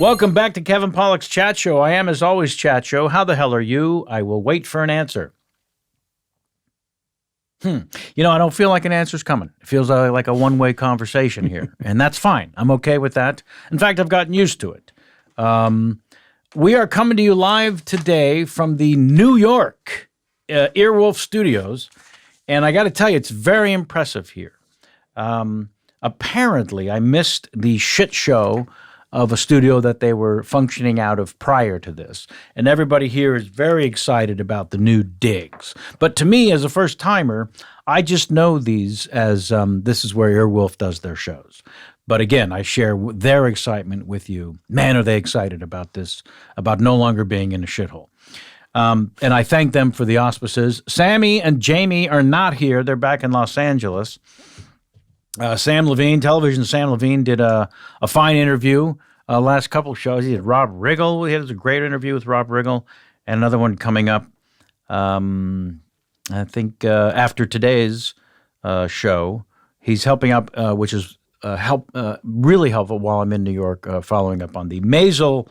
Welcome back to Kevin Pollak's Chat Show. I am, as always, Chat Show. How the hell are you? I will wait for an answer. You know, I don't feel like an answer's coming. It feels like a one-way conversation here, and that's fine. I'm okay with that. In fact, I've gotten used to it. We are coming to you live today from the New York Earwolf Studios, and I got to tell you, it's very impressive here. Apparently, I missed the shit show of a studio that they were functioning out of prior to this. And everybody here is very excited about the new digs. But to me, as a first-timer, I just know these as this is where Earwolf does their shows. But again, I share their excitement with you. Man, are they excited about this, about no longer being in a shithole. And I thank them for the auspices. Sammy and Jamie are not here. They're back in Los Angeles. Sam Levine, television Sam Levine, did a fine interview last couple of shows. He did Rob Riggle. He had a great interview with Rob Riggle, and another one coming up, I think, after today's show. He's helping up, which is really helpful while I'm in New York, following up on the Maisel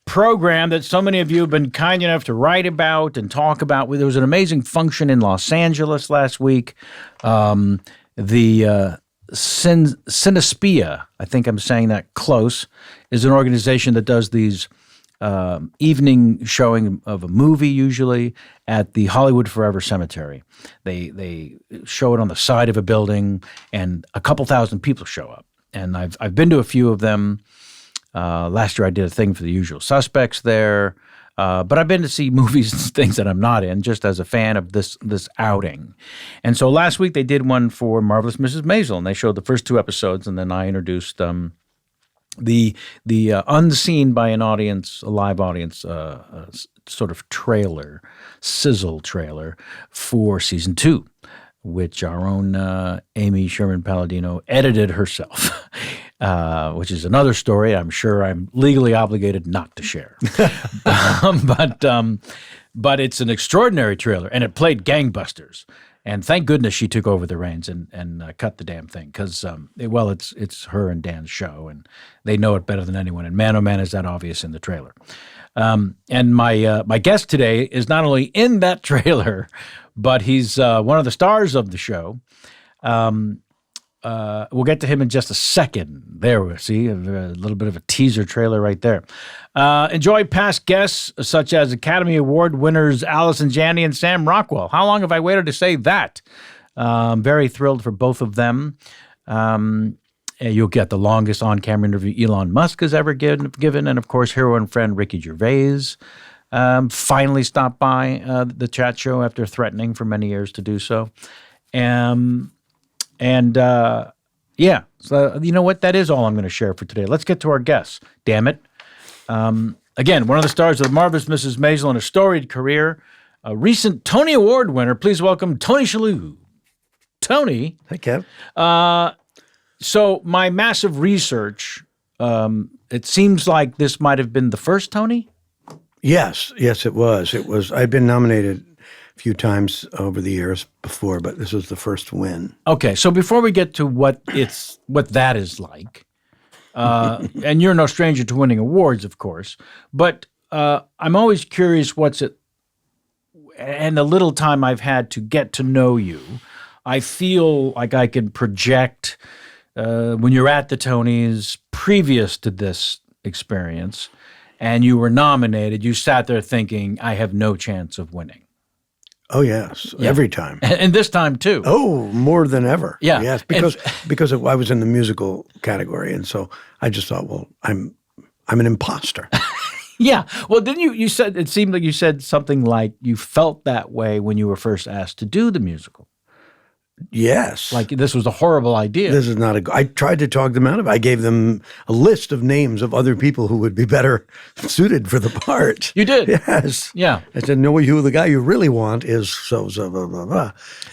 program that so many of you have been kind enough to write about and talk about. There was an amazing function in Los Angeles last week. The Cinespia, I think I'm saying that close, is an organization that does these evening showing of a movie, usually at the Hollywood Forever Cemetery. They show it on the side of a building, and a couple thousand people show up. And I've been to a few of them. Last year I did a thing for The Usual Suspects there. But I've been to see movies and things that I'm not in, just as a fan of this outing. And so last week they did one for Marvelous Mrs. Maisel, and they showed the first two episodes, and then I introduced the unseen by an audience, a live audience, sort of trailer, sizzle trailer for season 2, which our own Amy Sherman-Palladino edited herself. Which is another story I'm sure I'm legally obligated not to share. But it's an extraordinary trailer, and it played gangbusters. And thank goodness she took over the reins and cut the damn thing, because, it's her and Dan's show, and they know it better than anyone. And man, oh man, is that obvious in the trailer. And my guest today is not only in that trailer, but he's one of the stars of the show. We'll get to him in just a second. There we see a little bit of a teaser trailer right there. Enjoy past guests such as Academy Award winners Allison Janney and Sam Rockwell. How long have I waited to say that? I'm very thrilled for both of them. You'll get the longest on-camera interview Elon Musk has ever given, and of course, hero and friend Ricky Gervais finally stopped by the chat show after threatening for many years to do so. So you know what? That is all I'm going to share for today. Let's get to our guests. Damn it. Again, one of the stars of The Marvelous Mrs. Maisel and a storied career, a recent Tony Award winner. Please welcome Tony Shalhoub. Tony. Hey, Kev. So my massive research, it seems like this might have been the first Tony? Yes, it was. I'd been nominated few times over the years before, but this was the first win. Okay, so before we get to what that is like, and you're no stranger to winning awards, of course, but I'm always curious what's it, and the little time I've had to get to know you, I feel like I can project when you're at the Tonys previous to this experience, and you were nominated, you sat there thinking, I have no chance of winning. Oh, yes. Yeah. Every time. And this time, too. Oh, more than ever. Yeah. Yes, because I was in the musical category, and so I just thought, well, I'm an imposter. Yeah. Well, didn't you said, it seemed like you said something like you felt that way when you were first asked to do the musical. Yes. Like this was a horrible idea. This is not I tried to talk them out of it. I gave them a list of names of other people who would be better suited for the part. You did? Yes. Yeah. I said, no, the guy you really want is so blah, blah, blah.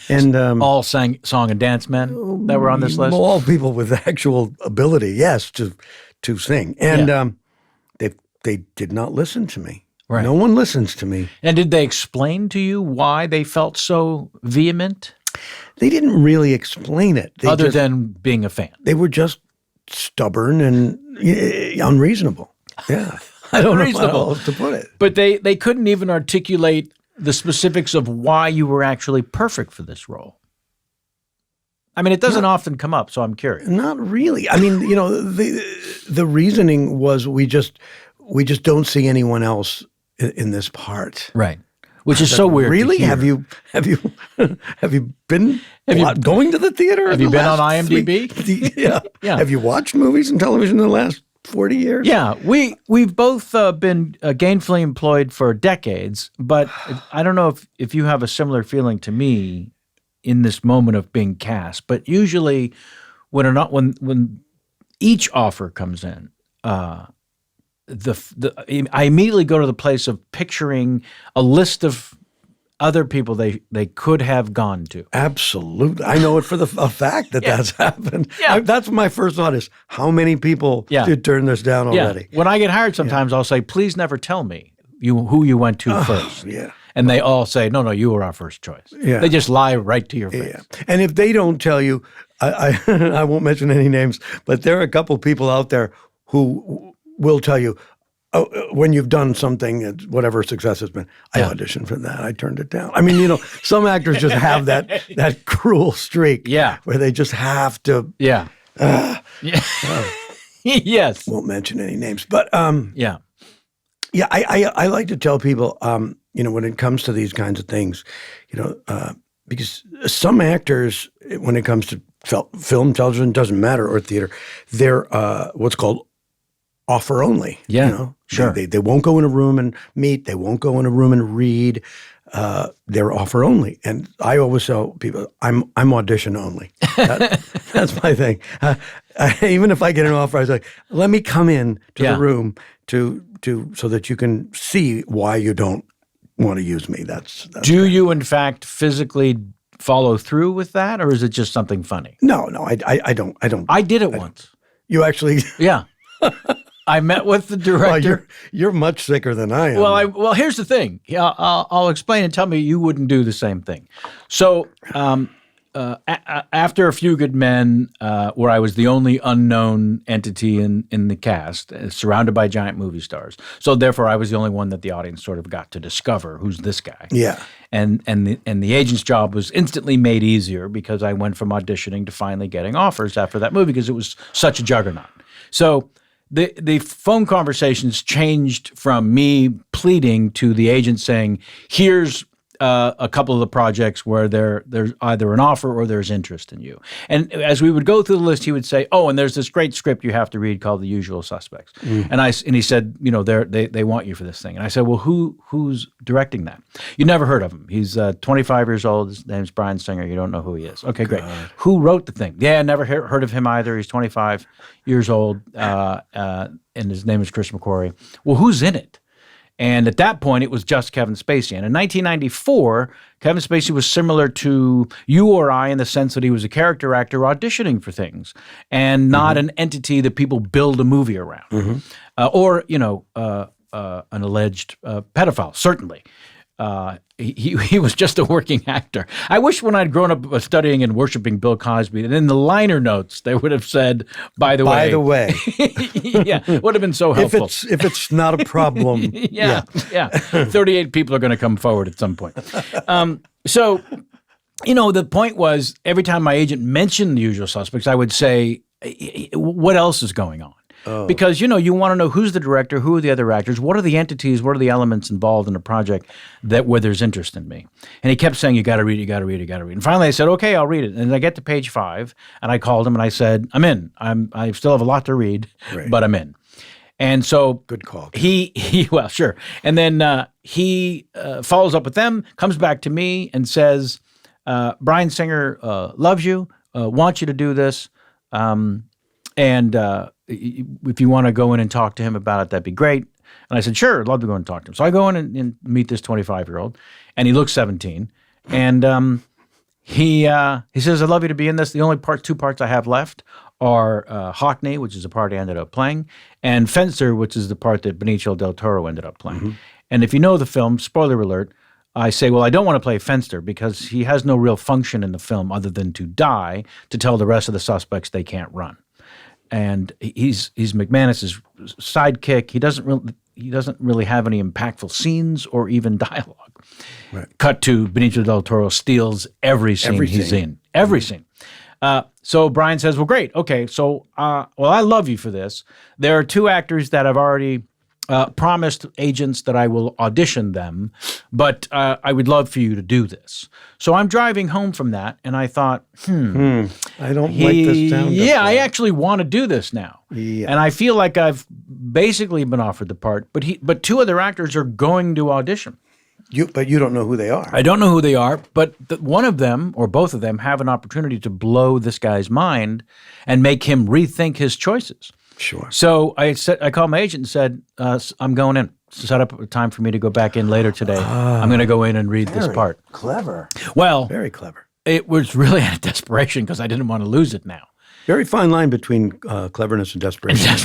And all song and dance men that were on this list? All people with actual ability, yes, to sing. And they did not listen to me. Right. No one listens to me. And did they explain to you why they felt so vehement? They didn't really explain it. Other than being a fan. They were just stubborn and unreasonable. Yeah. I don't know how else to put it. But they couldn't even articulate the specifics of why you were actually perfect for this role. I mean, it doesn't often come up, so I'm curious. Not really. I mean, the reasoning was we just don't see anyone else in this part. Right. Which is so weird. Really? Have you been going to the theater? Have you been on IMDb? Yeah. Have you watched movies and television in the last 40 years? Yeah. We've both been gainfully employed for decades, but I don't know if you have a similar feeling to me in this moment of being cast. But usually when each offer comes in, I immediately go to the place of picturing a list of other people they could have gone to. Absolutely. I know it for a fact that's happened. Yeah. That's my first thought is, how many people did turn this down already? When I get hired sometimes I'll say, please never tell me who you went to first. Yeah. And they all say, no, you were our first choice. Yeah. They just lie right to your face. Yeah. And if they don't tell you, I won't mention any names, but there are a couple people out there who will tell you, when you've done something, whatever success has been, I auditioned for that. I turned it down. I mean, some actors just have that cruel streak where they just have to. Yeah. Yes. Won't mention any names. But I like to tell people, when it comes to these kinds of things, because some actors, when it comes to film, television, doesn't matter, or theater, they're what's called offer only. Yeah, sure. They won't go in a room and meet. They won't go in a room and read. They're offer only. And I always tell people, I'm audition only. That's my thing. Even if I get an offer, I was like, let me come in to the room so that you can see why you don't want to use me. Do you in fact physically follow through with that, or is it just something funny? No, I don't. I did it once. You actually? Yeah. I met with the director. Well, you're much sicker than I am. Well, here's the thing. I'll explain and tell me you wouldn't do the same thing. So after A Few Good Men, where I was the only unknown entity in the cast, surrounded by giant movie stars, so therefore I was the only one that the audience sort of got to discover who's this guy. Yeah. And the agent's job was instantly made easier because I went from auditioning to finally getting offers after that movie because it was such a juggernaut. So the phone conversations changed from me pleading to the agent saying, here's a couple of the projects where there's either an offer or there's interest in you. And as we would go through the list, he would say, and there's this great script you have to read called The Usual Suspects. And he said, they want you for this thing. And I said, well, who's directing that? You never heard of him. He's 25 years old. His name's Bryan Singer. You don't know who he is. Okay, great. Who wrote the thing? Yeah, never heard of him either. He's 25 years old, and his name is Chris McQuarrie. Well, who's in it? And at that point, it was just Kevin Spacey. And in 1994, Kevin Spacey was similar to you or I in the sense that he was a character actor auditioning for things and not an entity that people build a movie around. Or an alleged pedophile, certainly. He was just a working actor. I wish when I'd grown up studying and worshiping Bill Cosby, that in the liner notes they would have said, by the way. Yeah, would have been so helpful. If it's not a problem. Yeah. 38 people are going to come forward at some point. So, the point was every time my agent mentioned The Usual Suspects, I would say, what else is going on? Because, you want to know who's the director, who are the other actors, what are the entities, what are the elements involved in a project where there's interest in me. And he kept saying, you got to read, you got to read, you got to read. And finally I said, okay, I'll read it. And I get to page 5 and I called him and I said, I'm in. I still have a lot to read, but I'm in. And so good call. He well, sure. And then he follows up with them, comes back to me and says, Bryan Singer loves you, wants you to do this. And if you want to go in and talk to him about it, that'd be great. And I said, sure, I'd love to go and talk to him. So I go in and meet this 25-year-old, and he looks 17. And he says, I'd love you to be in this. The only two parts I have left are Hockney, which is the part I ended up playing, and Fencer, which is the part that Benicio del Toro ended up playing. And if you know the film, spoiler alert, I say, well, I don't want to play Fencer because he has no real function in the film other than to die to tell the rest of the suspects they can't run. and he's McManus's sidekick. He doesn't really have any impactful scenes or even dialogue. Right. Cut to Benicio del Toro steals every scene he's in. Every scene. So Brian says, well, great. Okay, so, I love you for this. There are 2 actors that I've already promised agents that I will audition them, but I would love for you to do this. So I'm driving home from that, and I thought, I don't like this sound. Yeah, I actually want to do this now. Yeah. And I feel like I've basically been offered the part, but 2 other actors are going to audition. But you don't know who they are. I don't know who they are, but one of them or both of them have an opportunity to blow this guy's mind and make him rethink his choices. Sure. So I called my agent and said, I'm going in. Set up a time for me to go back in later today. I'm going to go in and read this part. Clever. Well, Very clever. It was really out of desperation because I didn't want to lose it now. Very fine line between cleverness and desperation.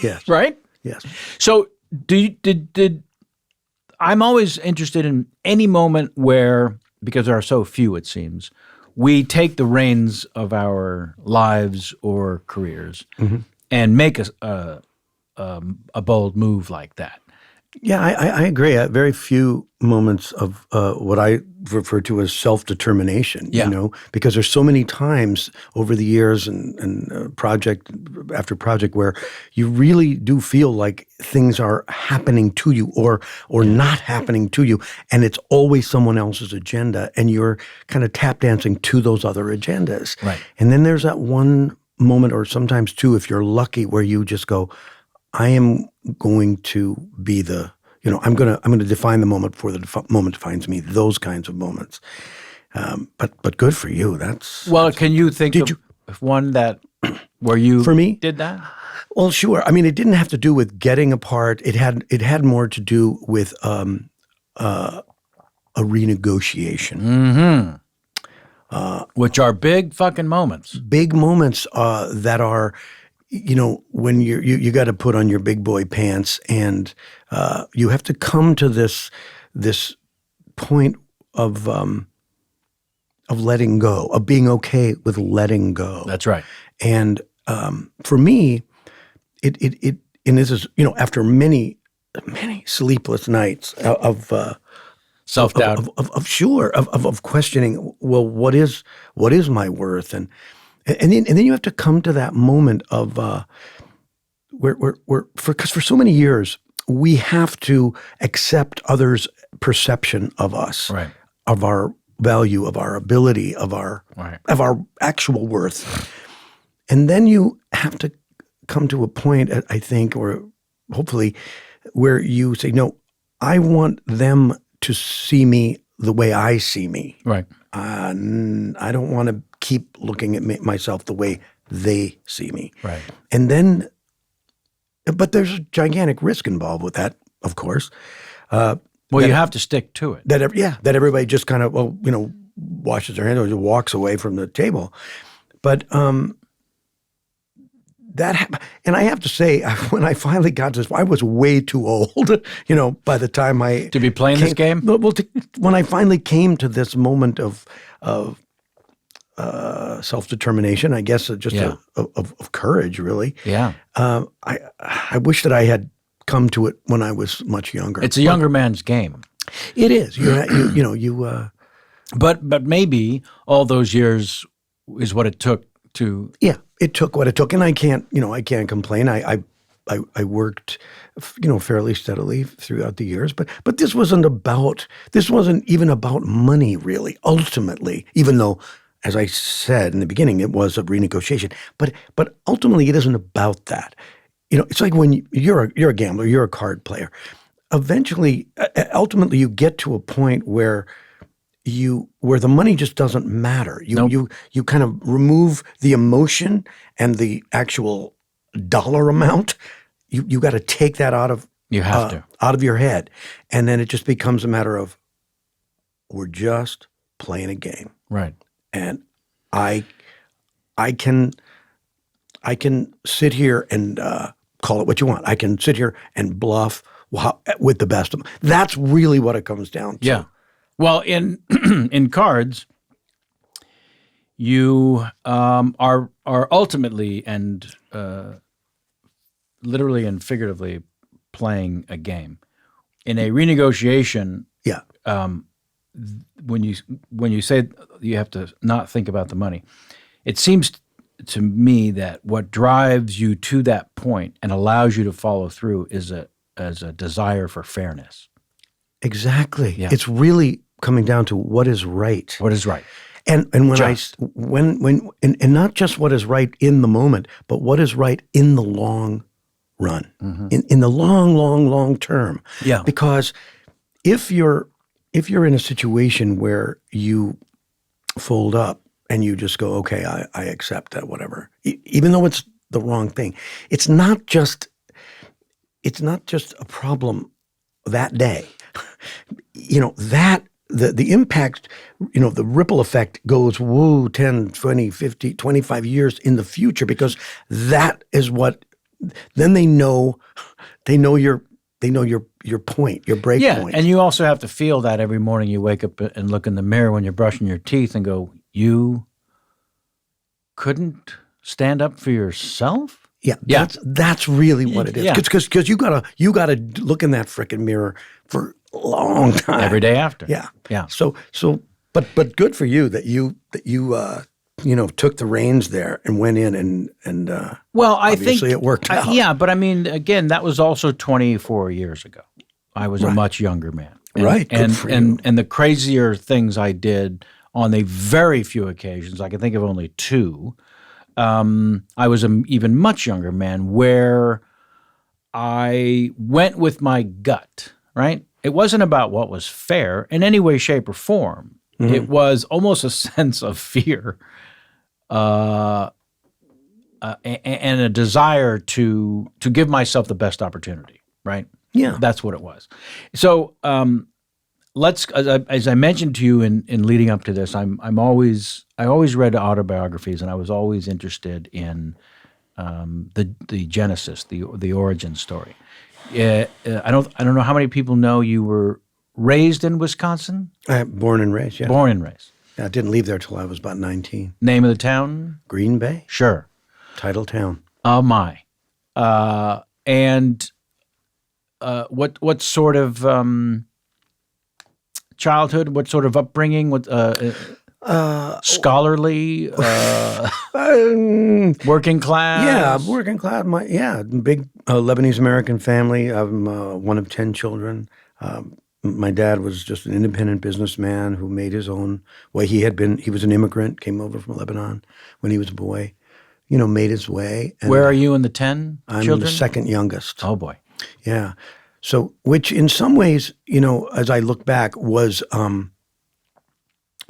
Yes. Right? Yes. So did I'm always interested in any moment where, because there are so few, it seems, we take the reins of our lives or careers and make a bold move like that. Yeah, I agree. Very few moments of what I refer to as self-determination, because there's so many times over the years and project after project where you really do feel like things are happening to you or not happening to you, and it's always someone else's agenda, and you're kind of tap dancing to those other agendas. Right. And then there's that one moment, or sometimes 2 if you're lucky, where you just go, I am going to be I'm going to define the moment before the moment defines me. Those kinds of moments. But good for you. Can you think of one where you for me did that? Well, sure. I mean, it didn't have to do with getting a part. It had more to do with a renegotiation. Which are big fucking moments. Big moments that are, when you got to put on your big boy pants, and you have to come to this point of letting go, of being okay with letting go. That's right. And for me, it and this is after many sleepless nights of self-doubt, of questioning. Well, what is my worth? And then you have to come to that moment of because for so many years we have to accept others' perception of us, right, of our value, of our ability, of our actual worth, and then you have to come to a point, I think, or hopefully, where you say, no, I want them to see me the way I see me. Right. I don't want to keep looking at myself the way they see me. Right. And then, but there's a gigantic risk involved with that, of course. You have to stick to it. That everybody just kind of, washes their hands or just walks away from the table. But and I have to say, when I finally got to this, I was way too old, by the time to be playing this game? Well, when I finally came to this moment of self-determination, I guess of courage, really. Yeah. I wish that I had come to it when I was much younger. It's a younger man's game. It is. But maybe all those years is what it took to. Yeah, it took what it took, and I can't complain. I worked, fairly steadily throughout the years, but this wasn't even about money, really. Ultimately, even though, as I said in the beginning, it was a renegotiation, but ultimately, it isn't about that. It's like when you're a gambler, you're a card player. Ultimately, you get to a point where the money just doesn't matter. You kind of remove the emotion and the actual dollar amount. You got to take that out of your head, and then it just becomes a matter of we're just playing a game, right? And I can sit here and call it what you want. I can sit here and bluff with the best of them. That's really what it comes down to. Yeah. Well, in in cards, you are ultimately and literally and figuratively playing a game. In a renegotiation, Yeah. when you say you have to not think about the money, it seems to me that what drives you to that point and allows you to follow through is a desire for fairness. Exactly. Yeah. It's really coming down to what is right. What is right? And when Just. and not just what is right in the moment, but what is right in the long run, in the long term. Yeah. Because if you're in a situation where you fold up and you just go, okay, I accept that, whatever, even though it's the wrong thing, it's not just a problem that day. That the impact, the ripple effect goes 10, 20, 50, 25 years in the future, because that is what then they know your point, your break point. And you also have to feel that every morning you wake up and look in the mirror when you're brushing your teeth and go, you couldn't stand up for yourself? Yeah, that's really what it is. Yeah. Because you gotta look in that frickin' mirror for a long time. Every day after. Yeah. Yeah. So but good for you that you took the reins there and went in and Well, I think obviously it worked out. Yeah, but I mean, again, that was also 24 years ago. I was a much younger man. Right. Good for you. And the crazier things I did on the very few occasions, I can think of only two. I was an even much younger man where I went with my gut, right? It wasn't about what was fair in any way, shape, or form. Mm-hmm. It was almost a sense of fear and a desire to give myself the best opportunity, right? Yeah. That's what it was. So as I mentioned to you in leading up to this, I always read autobiographies, and I was always interested in the genesis, the origin story. I don't know how many people know you were raised in Wisconsin. Born and raised. Yeah. Born and raised. Yeah, I didn't leave there till I was about 19. Name of the town? Green Bay. Sure. Title town. Oh my. And what sort of childhood? What sort of upbringing? What scholarly? Working class? Yeah, working class. Big Lebanese American family. I'm one of 10 children. My dad was just an independent businessman who made his own way. He was an immigrant, came over from Lebanon when he was a boy, made his way. And where are you in the 10 children? I'm the second youngest. Oh, boy. Yeah. So, which in some ways, as I look back, was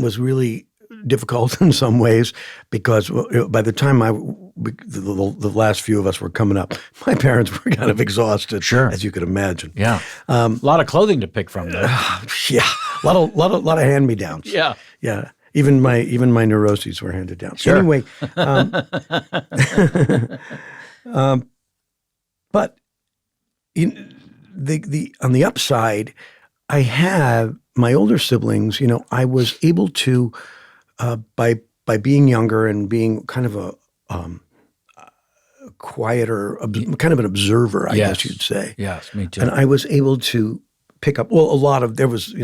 really difficult in some ways, because by the time the last few of us were coming up, my parents were kind of exhausted, sure, as you could imagine. Yeah, a lot of clothing to pick from, though. Yeah, a lot of hand-me-downs. Yeah, yeah. Even my neuroses were handed down. Sure. So anyway, but on the upside, I have my older siblings. I was able to. By being younger and being kind of a quieter, kind of an observer, I guess you'd say. Yes, me too. And I was able to pick up, there was,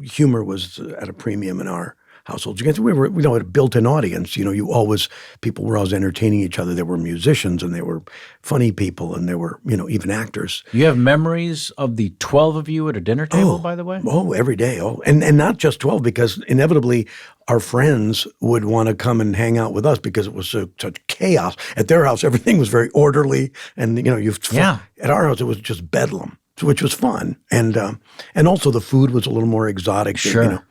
humor was at a premium in our household. We were, had a built-in audience. People were always entertaining each other. There were musicians and there were funny people and there were, even actors. You have memories of the 12 of you at a dinner table, by the way? Oh, every day. Oh, and not just 12, because inevitably our friends would want to come and hang out with us because it was such chaos. At their house, everything was very orderly, and at our house it was just bedlam, which was fun, and also the food was a little more exotic. Sure.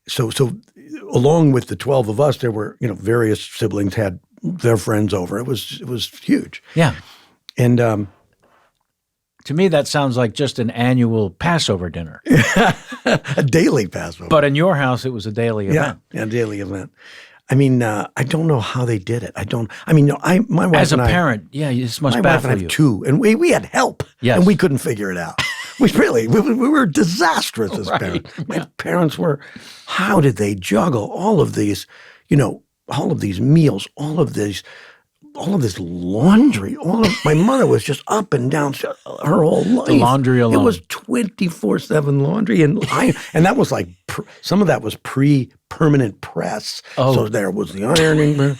So along with the 12 of us, there were various siblings had their friends over. It was huge. Yeah, and. To me, that sounds like just an annual Passover dinner. A daily Passover. But in your house, it was a daily event. Yeah, a daily event. I mean, I don't know how they did it. My wife As a and I, parent, this must my wife baffle and I you. have two, and we had help, Yes. and we couldn't figure it out. We were disastrous as parents. My parents were, how did they juggle all of these, all of these meals, all of this laundry. My mother was just up and down her whole life. The laundry alone. It was 24/7 laundry, and that was like some of that was pre-permanent press. Oh. So there was the ironing.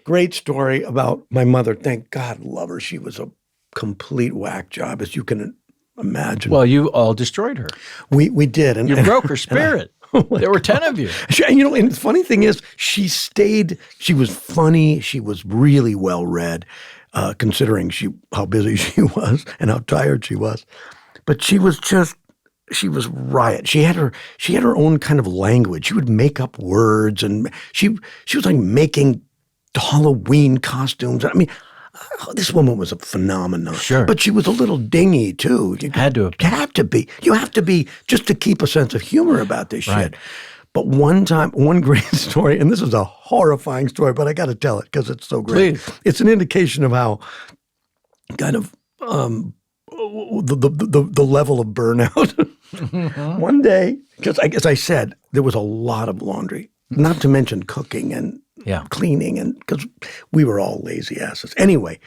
Great story about my mother. Thank God, love her. She was a complete whack job, as you can imagine. Well, you all destroyed her. We did, and You broke her spirit. There were 10 of you. And the funny thing is, she stayed. She was funny. She was really well read, considering how busy she was and how tired she was. But she was riot. She had her own kind of language. She would make up words, and she was like making Halloween costumes. I mean, this woman was a phenomenon. Sure. But she was a little dingy, too. You Had to have been. have to be. You have to be just to keep a sense of humor about this Right. shit. But one time, one great story, and this is a horrifying story, but I got to tell it because it's so great. Please. It's an indication of how kind of the level of burnout. One day, because as I said, there was a lot of laundry, not to mention cooking and cleaning, and because we were all lazy asses. Anyway,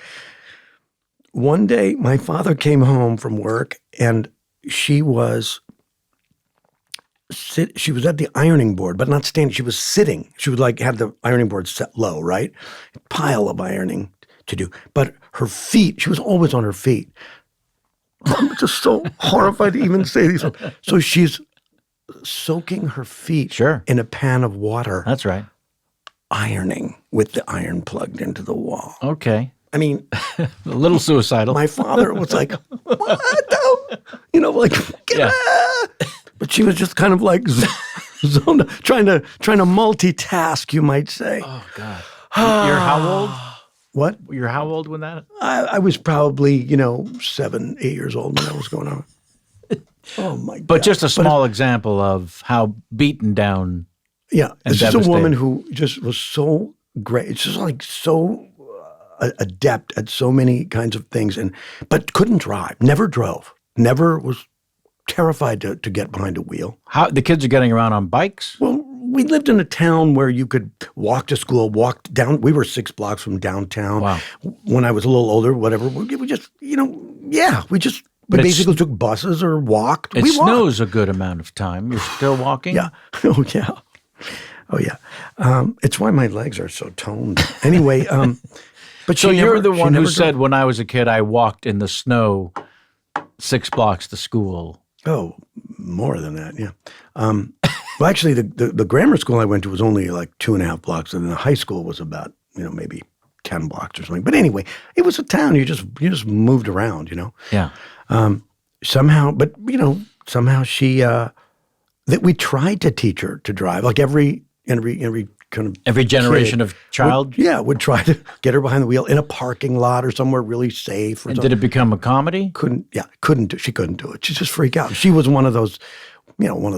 one day my father came home from work, and she was at the ironing board, but not standing. She was sitting. She would have the ironing board set low, right? Pile of ironing to do. But her feet, she was always on her feet. I'm just so horrified to even say these. So she's soaking her feet in a pan of water. That's right. Ironing with the iron plugged into the wall. Okay. I mean, a little suicidal. My father was like, "What?" Get out. But she was just kind of like zoned, trying to multitask, you might say. Oh God. You're how old? What? You're how old when that? I was probably 7, 8 years old when that was going on. Oh my God! But just a small example of how beaten down. Yeah, and it's just a woman who just was so great. It's just like so adept at so many kinds of things, but couldn't drive. Never drove. Never was terrified to get behind a wheel. How the kids are getting around on bikes? Well, we lived in a town where you could walk to school, walk down. We were 6 blocks from downtown. Wow. When I was a little older, whatever, we just, we basically took buses or walked. It We walked. snows a good amount of time. You're still walking? Yeah. Oh, yeah. Oh, yeah. It's why my legs are so toned. Anyway, but So you're the one who never said, drove. when I was a kid, I walked in the snow 6 blocks to school. Oh, more than that, yeah. Well, actually, the grammar school I went to was only like 2.5 blocks, and the high school was about maybe 10 blocks or something. But anyway, it was a town. You just moved around, Yeah. Somehow she that we tried to teach her to drive, like every kind of Every generation kid of child? would try to get her behind the wheel in a parking lot or somewhere really safe. Or And did it become a comedy? She couldn't do it. She'd just freak out. She was one of those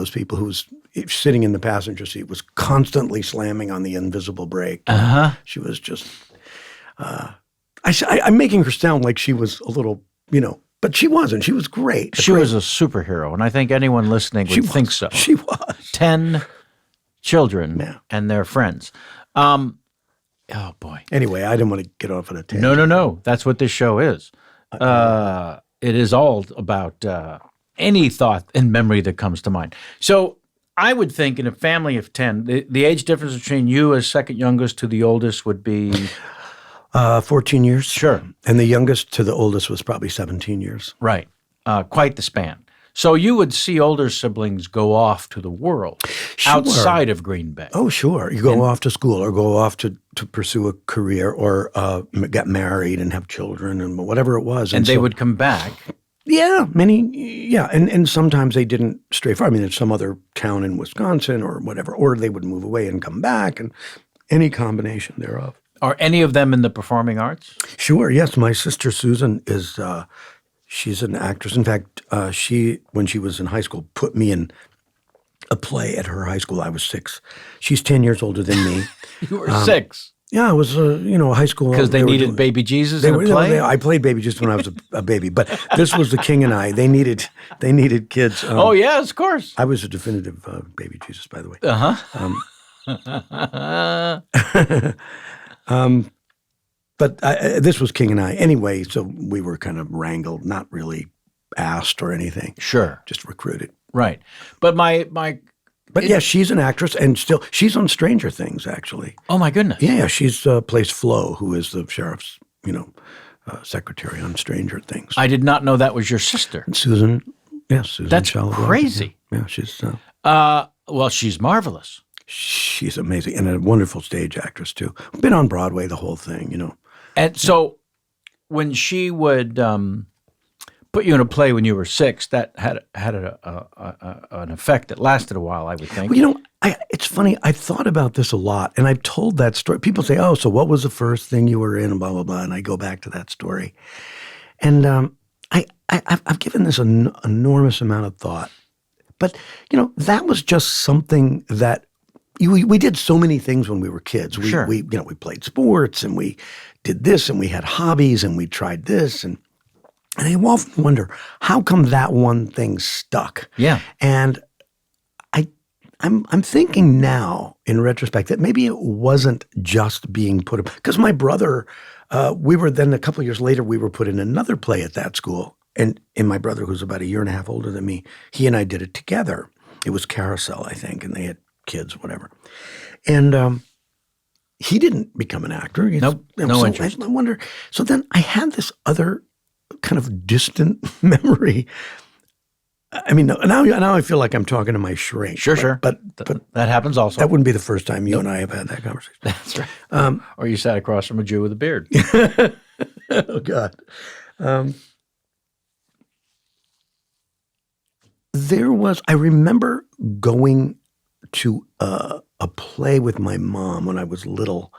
people who's sitting in the passenger seat was constantly slamming on the invisible brake. Uh-huh. She was just, I'm making her sound like she was a little, but she wasn't. She was great. She was a superhero, and I think anyone listening would think so. She was. 10 children and their friends. Oh, boy. Anyway, I didn't want to get off on a tangent. No. That's what this show is. It is all about any thought and memory that comes to mind. So I would think in a family of 10, the age difference between you as second youngest to the oldest would be? 14 years. Sure. And the youngest to the oldest was probably 17 years. Right. Quite the span. So you would see older siblings go off to the world outside of Green Bay. Oh, sure. You go off to school or go off to pursue a career or get married and have children and whatever it was. And they would come back. Yeah, and sometimes they didn't stray far. I mean, it's some other town in Wisconsin or whatever, or they would move away and come back, and any combination thereof. Are any of them in the performing arts? Sure, yes. My sister Susan is, she's an actress. In fact, when she was in high school, put me in a play at her high school. I was 6. She's 10 years older than me. You were 6? Yeah, I was, high school. Because they needed Baby Jesus in a play? I played Baby Jesus when I was a baby, but this was The King and I. They needed kids. Oh, yes, of course. I was a definitive Baby Jesus, by the way. Uh-huh. But this was King and I. Anyway, so we were kind of wrangled, not really asked or anything. Sure. Just recruited. Right. But But yeah, she's an actress, and still, she's on Stranger Things, actually. oh my goodness. Yeah, she's plays Flo, who is the sheriff's, secretary on Stranger Things. I did not know that was your sister. Susan. That's Shalhoub. crazy. Yeah, she's Well, she's marvelous. she's amazing and a wonderful stage actress too. Been on Broadway, the whole thing. And so when she would put you in a play when you were 6, that had an effect that lasted a while, I would think. Well, it's funny. I've thought about this a lot, and I've told that story. People say, "Oh, so what was the first thing you were in?" And blah blah blah. And I go back to that story, and I've given this an enormous amount of thought. But that was just something that we did so many things when we were kids. Sure. We played sports, and we did this, and we had hobbies, and we tried this, and I often wonder how come that one thing stuck. Yeah. And I'm thinking now, in retrospect, that maybe it wasn't just being put – because my brother, we were then a couple of years later, we were put in another play at that school. And my brother, who's about a year and a half older than me, he and I did it together. It was Carousel, I think, and they had kids, whatever. And he didn't become an actor. Nope, no interest. I wonder – so then I had this other kind of distant memory. I mean, now I feel like I'm talking to my shrink. Sure. But that happens also. that wouldn't be the first time you and I have had that conversation. That's right. Or you sat across from a Jew with a beard. Oh, God. I remember going to a play with my mom when I was little.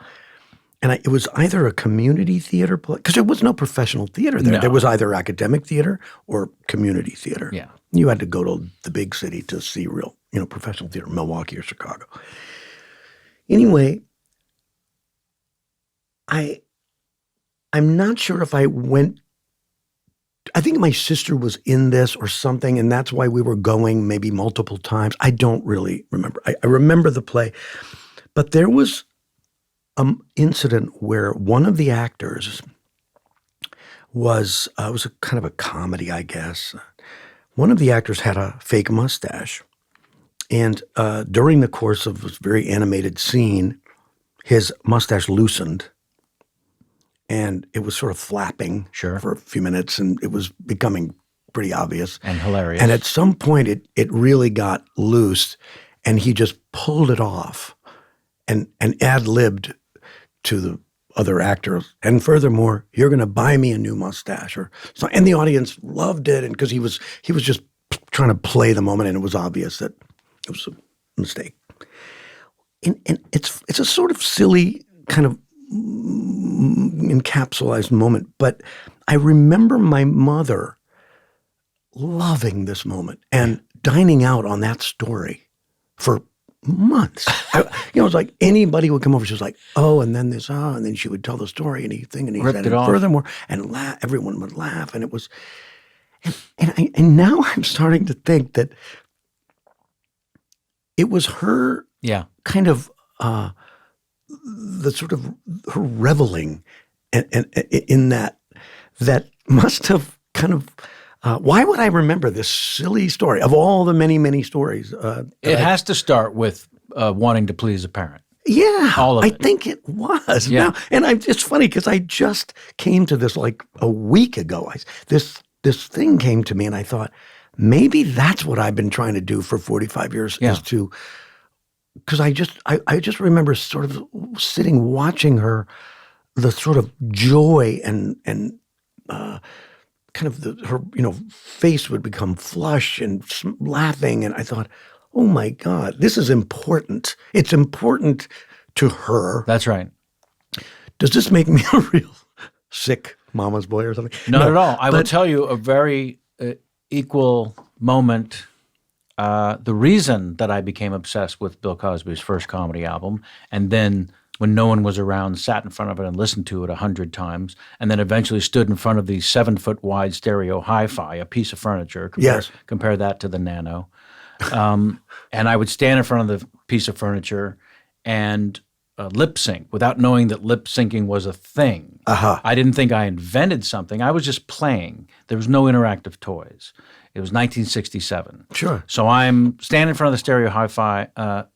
And it was either a community theater play, because there was no professional theater there. No. There was either academic theater or community theater. Yeah. You had to go to the big city to see real, professional theater, Milwaukee or Chicago. Anyway, I'm not sure if I went. I think my sister was in this or something, and that's why we were going maybe multiple times. I don't really remember. I remember the play, but there was an incident where one of the actors was it was a kind of a comedy, I guess. One of the actors had a fake mustache, and during the course of this very animated scene, his mustache loosened, and it was sort of flapping for a few minutes, and it was becoming pretty obvious And hilarious. And at some point, it really got loose, and he just pulled it off, and ad-libbed to the other actors. And furthermore, you're going to buy me a new mustache, or so. And the audience loved it, and because he was just trying to play the moment, and it was obvious that it was a mistake. And it's a sort of silly kind of encapsulated moment, but I remember my mother loving this moment and dining out on that story for months. It was like anybody would come over. She was like, "Oh, and then this, and then she would tell the story, and he Ripped said it off. furthermore, and everyone would laugh, and it was, and now I'm starting to think that it was her, kind of the sort of her reveling, and in that must have kind of. Why would I remember this silly story of all the many, many stories? It has to start with wanting to please a parent. Yeah, All of I it. think it was. Yeah. Now, and it's funny because I just came to this like a week ago. This thing came to me, and I thought maybe that's what I've been trying to do for 45 years is to. Because I just remember sort of sitting watching her, the sort of joy and kind of her face would become flush and laughing, and I thought, oh my God, this is important. It's important to her. That's right. Does this make me a real sick mama's boy or something? Not at all. I will tell you a very equal moment. The reason that I became obsessed with Bill Cosby's first comedy album, and then when no one was around, sat in front of it and listened to it 100 times, and then eventually stood in front of the 7-foot wide stereo hi-fi, a piece of furniture. Compare that to the Nano. And I would stand in front of the piece of furniture and lip sync without knowing that lip syncing was a thing. I didn't think I invented something. I was just playing. There was no interactive toys. It was 1967. Sure. So I'm standing in front of the stereo hi-fi,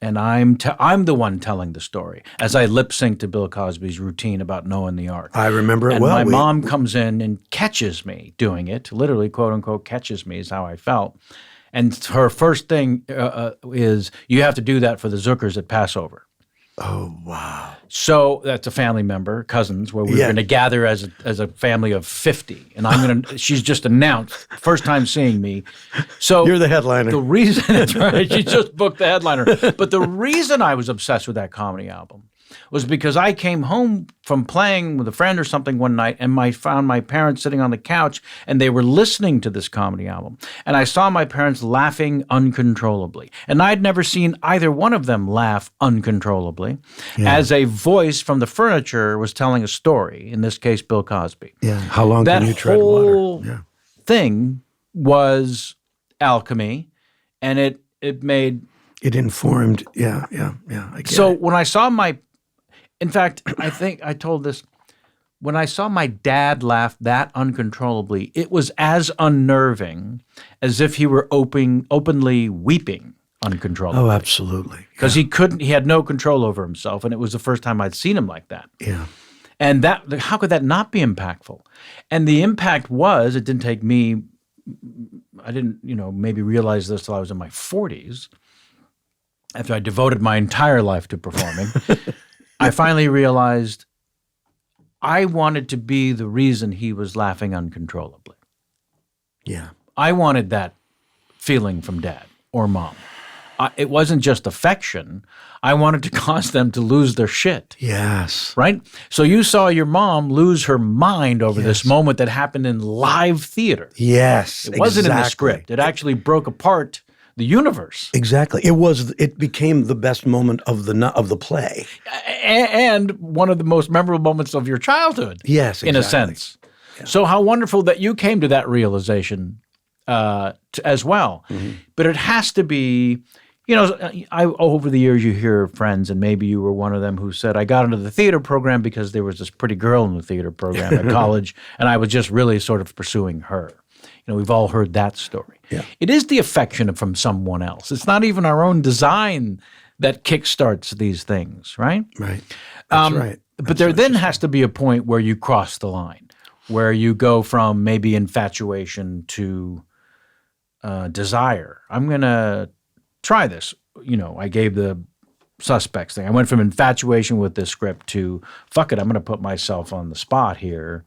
and I'm the one telling the story as I lip sync to Bill Cosby's routine about Noah and the Ark. I remember it and well. My mom comes in and catches me doing it, literally, quote unquote, catches me is how I felt. And her first thing is, you have to do that for the Zuckers at Passover. Oh, wow. So that's a family member, cousins, where we're going to gather as a family of 50. And she's just announced, first time seeing me. So you're the headliner. The reason, that's right, she just booked the headliner. But the reason I was obsessed with that comedy album was because I came home from playing with a friend or something one night and I found my parents sitting on the couch and they were listening to this comedy album. And I saw my parents laughing uncontrollably. And I'd never seen either one of them laugh uncontrollably as a voice from the furniture was telling a story, in this case, Bill Cosby. Yeah. How long can you tread water? That whole thing was alchemy, and it made... It informed, I get So it. when I saw in fact, I think I told this, when I saw my dad laugh that uncontrollably, it was as unnerving as if he were openly weeping uncontrollably. Oh, absolutely. Because he had no control over himself, and it was the first time I'd seen him like that. Yeah. And how could that not be impactful? And the impact was, it didn't take me, I didn't, maybe realize this till I was in my 40s, after I devoted my entire life to performing. I finally realized I wanted to be the reason he was laughing uncontrollably. Yeah. I wanted that feeling from dad or mom. It wasn't just affection. I wanted to cause them to lose their shit. Yes. Right? So you saw your mom lose her mind over this moment that happened in live theater. Yes. It wasn't in the script. It actually broke apart the universe. Exactly. It became the best moment of the play. And one of the most memorable moments of your childhood. Yes, exactly. In a sense. Yeah. So how wonderful that you came to that realization as well. Mm-hmm. But it has to be, over the years you hear friends, and maybe you were one of them, who said, I got into the theater program because there was this pretty girl in the theater program at college, and I was just really sort of pursuing her. We've all heard that story. Yeah. It is the affection from someone else. It's not even our own design that kickstarts these things, right? Right. That's right. But there then has to be a point where you cross the line, where you go from maybe infatuation to desire. I'm going to try this. I gave the Suspects thing. I went from infatuation with this script to, fuck it, I'm going to put myself on the spot here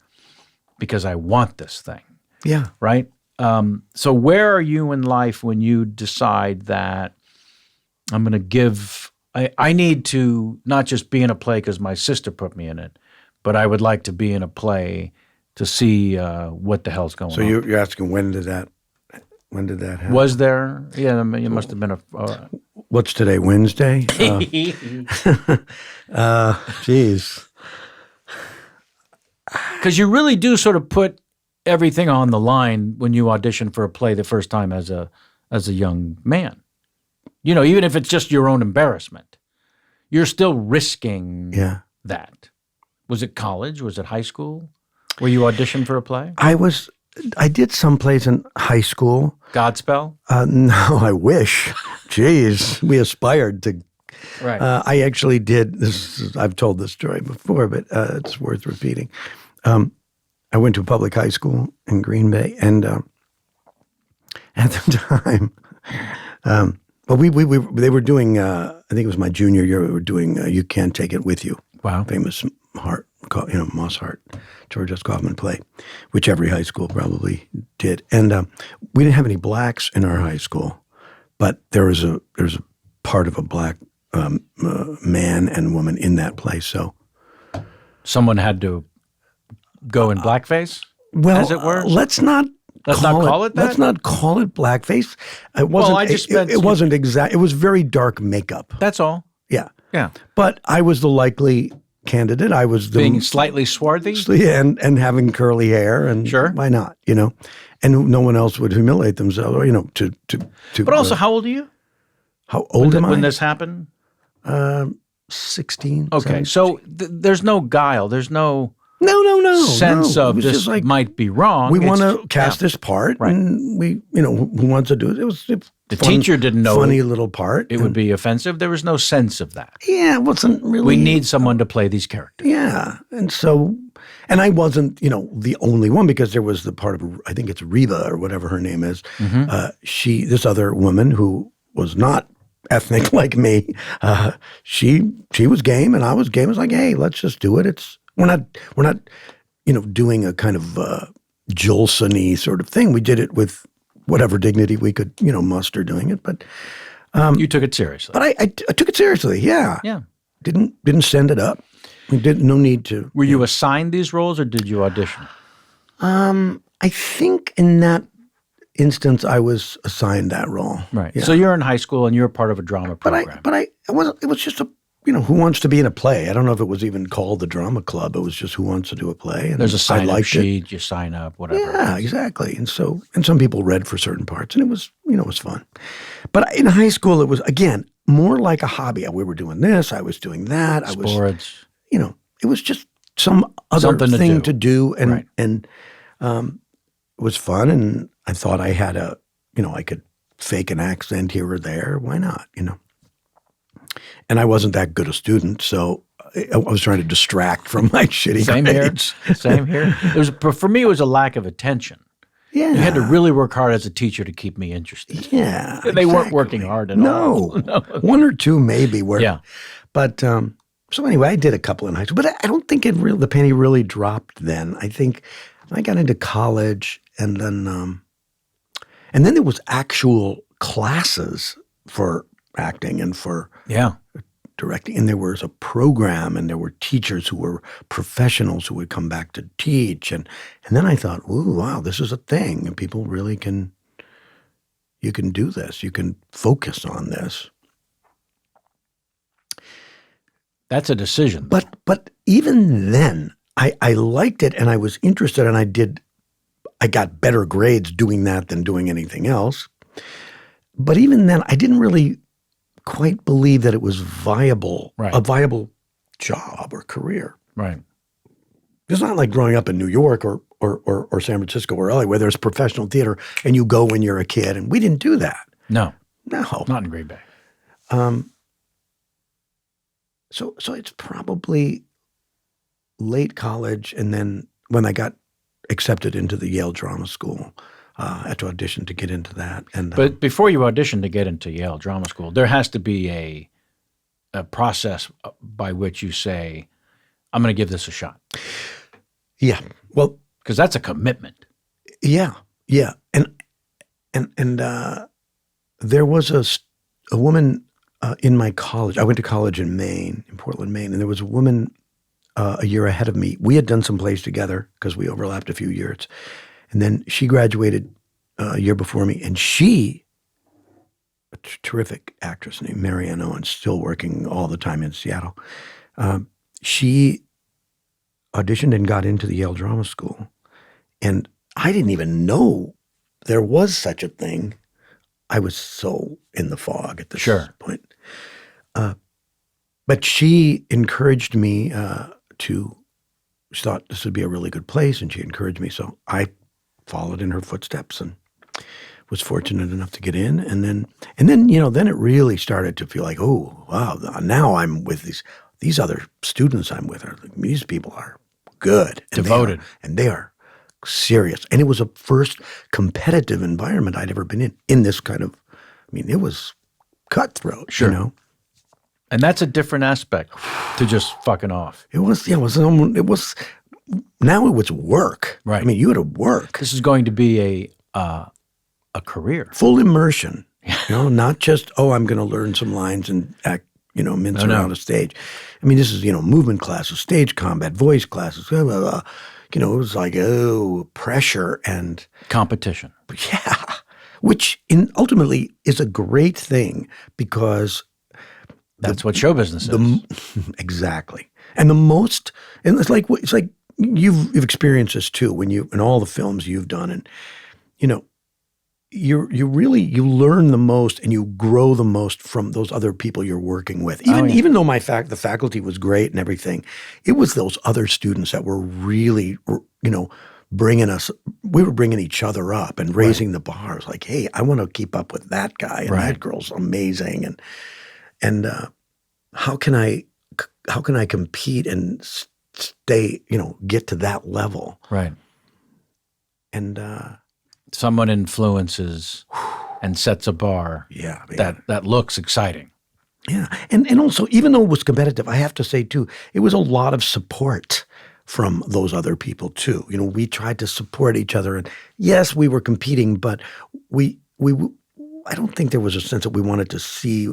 because I want this thing. Yeah. Right? So where are you in life when you decide that I'm going to give – I need to not just be in a play because my sister put me in it, but I would like to be in a play to see what the hell's going on. So you're asking when did that happen? Was there? Yeah, it must have been a what's today, Wednesday? Geez. Because you really do sort of put everything on the line when you audition for a play the first time as a young man. Even if it's just your own embarrassment, you're still risking that. Was it college? Was it high school? Were you auditioned for a play? I did some plays in high school. Godspell? No, I wish. Jeez, we aspired to. Right. I actually did this. I've told this story before, but it's worth repeating. I went to a public high school in Green Bay, and at the time, they were doing. I think it was my junior year. We were doing "You Can't Take It With You." Wow, famous Moss Hart, George S. Kaufman play, which every high school probably did. And we didn't have any blacks in our high school, but there was a part of a black man and woman in that play. So someone had to go in blackface, as it were. Let's not call it that. Let's not call it blackface. It wasn't. It wasn't exact. It was very dark makeup. That's all. Yeah. Yeah. But I was the likely candidate. I was being slightly swarthy, and having curly hair, and sure, why not? And no one else would humiliate themselves, or to. But also, how old are you? How old am I? When this happened? 16. Okay, 17. so there's no guile. There's no No. sense no. It of was this just like, might be wrong. we It's- want to cast yeah. this part, Right. and we, who wants to do it? It was The teacher didn't know funny little part. it would be offensive. There was no sense of that. Yeah, it wasn't really. We need someone to play these characters. Yeah, and so, and I wasn't, the only one, because there was the part of, I think it's Reba or whatever her name is. This other woman who was not ethnic like me, she was game and I was game. It was like, hey, let's just do it. We're not, doing a kind of Jolson-y sort of thing. We did it with whatever dignity we could, muster doing it. But You took it seriously. but I took it seriously. Yeah. Yeah. Didn't send it up. We didn't. No need to. Were you assigned these roles or did you audition? I think in that instance, I was assigned that role. Right. Yeah. So you're in high school and you're part of a drama program. It was just who wants to be in a play? I don't know if it was even called the drama club. It was just who wants to do a play. And There's a I sign-up liked sheet. it. You sign up, whatever. Yeah, exactly. And some people read for certain parts, and it was, it was fun. But in high school, it was, again, more like a hobby. We were doing this. I was doing that. Sports. It was just some other Something thing to to do, and Right. it was fun. And I thought I had I could fake an accent here or there. Why not? And I wasn't that good a student, so I was trying to distract from my shitty Same grades. here. Same here. For me, it was a lack of attention. Yeah, You had to really work hard as a teacher to keep me interested. Yeah, They weren't exactly. working hard at all. No, one or two maybe were. Yeah. But so anyway, I did a couple in high school, but I don't think the penny really dropped then. I think I got into college, and then there was actual classes for acting and for Yeah. directing, and there was a program, and there were teachers who were professionals who would come back to teach, and then I thought, ooh, wow, this is a thing, and people really you can do this, you can focus on this. That's a decision. But even then, I liked it, and I was interested, and I got better grades doing that than doing anything else. But even then, I didn't really quite believe that it was viable, Right. a viable job or career. Right. It's not like growing up in New York or San Francisco or LA, where there's professional theater and you go when you're a kid, and we didn't do that. No. No. Not in Green Bay. So it's probably late college, and then when I got accepted into the Yale Drama School, I had to audition to get into that. And But before you audition to get into Yale Drama School, there has to be a process by which you say, I'm going to give this a shot. yeah, well, Because that's a commitment. yeah, and there was a woman in my college. I went to college in Maine, in Portland, Maine, and there was a woman a year ahead of me. We had done some plays together because we overlapped a few years. And then she graduated a year before me, and she, a terrific actress named Marianne Owens, still working all the time in Seattle, she auditioned and got into the Yale Drama School. And I didn't even know there was such a thing. I was so in the fog at this point. But she encouraged me she thought this would be a really good place, and she encouraged me. So I followed in her footsteps and was fortunate enough to get in. And then then it really started to feel like, oh, wow, now I'm with these other students I'm with. These people are good. And Devoted. They are serious. And it was a first competitive environment I'd ever been in this kind of, it was cutthroat, Sure. And that's a different aspect to just fucking off. It was now it was work. Right. You had to work. This is going to be a career. Full immersion. Not just, I'm going to learn some lines and act, mince around a stage. This is, movement classes, stage combat, voice classes, blah, blah, blah. It was like, pressure and Competition. yeah, which ultimately is a great thing because That's what show business is. Exactly. And it's like you've experienced this too when in all the films you've done, and you learn the most and you grow the most from those other people you're working with. Even though the faculty was great and everything, it was those other students that were really, bringing us. We were bringing each other up and raising the bar. It's like, hey, I want to keep up with that guy, and that girl's amazing, and how can I compete and stay, get to that level, right? And someone influences and sets a bar that looks exciting. Yeah. And also, even though it was competitive, I have to say, too, it was a lot of support from those other people, too. We tried to support each other. And yes, we were competing, but I don't think there was a sense that we wanted to see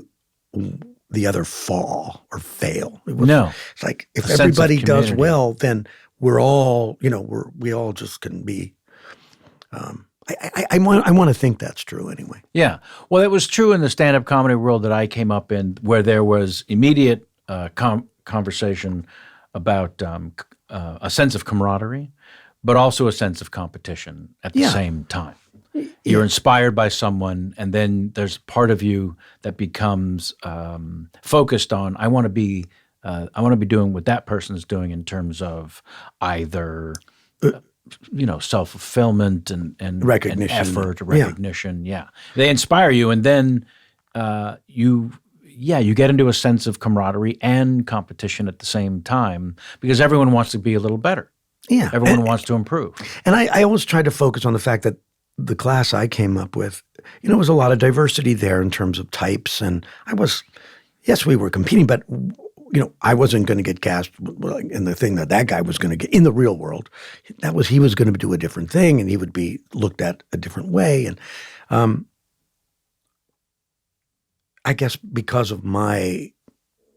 the other fall or fail. It's like if everybody does well, then we're all, we all just can be I want to think that's true anyway. Yeah. Well, it was true in the stand-up comedy world that I came up in, where there was immediate conversation about a sense of camaraderie, but also a sense of competition at the same time. You're inspired by someone, and then there's part of you that becomes focused on, I want to be doing what that person's doing in terms of either self-fulfillment and recognition, and effort, recognition. Yeah. They inspire you, and then you get into a sense of camaraderie and competition at the same time, because everyone wants to be a little better. Yeah. Everyone wants to improve. And I always try to focus on the fact that the class I came up with, there was a lot of diversity there in terms of types. And we were competing, but I wasn't going to get cast in the thing that guy was going to get in the real world. He was going to do a different thing, and he would be looked at a different way. And I guess because of my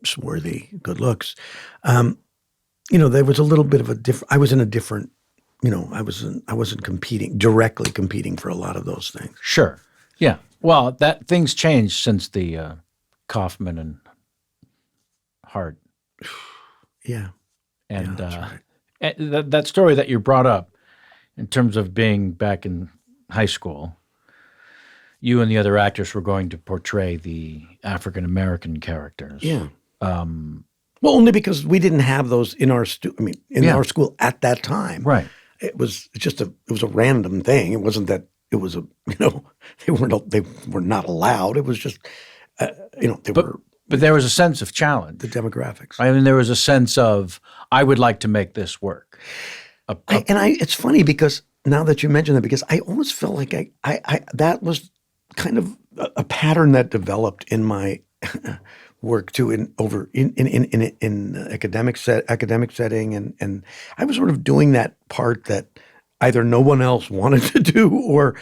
swarthy good looks, there was a little bit of a different. I was in a different. I wasn't directly competing for a lot of those things. Sure. Yeah. Well, things changed since the Kaufman and Hart. Yeah. And that's right. And that story that you brought up in terms of being back in high school, you and the other actors were going to portray the African-American characters. Yeah. Well, only because we didn't have those in our our school at that time. Right. It was a random thing. It wasn't that it was they were not allowed. It was just But there was a sense of challenge. The demographics. I mean, there was a sense of, I would like to make this work. It's funny because now that you mention that, because I almost felt like I that was kind of a pattern that developed in my work too, in academic setting, and I was sort of doing that part that either no one else wanted to do, or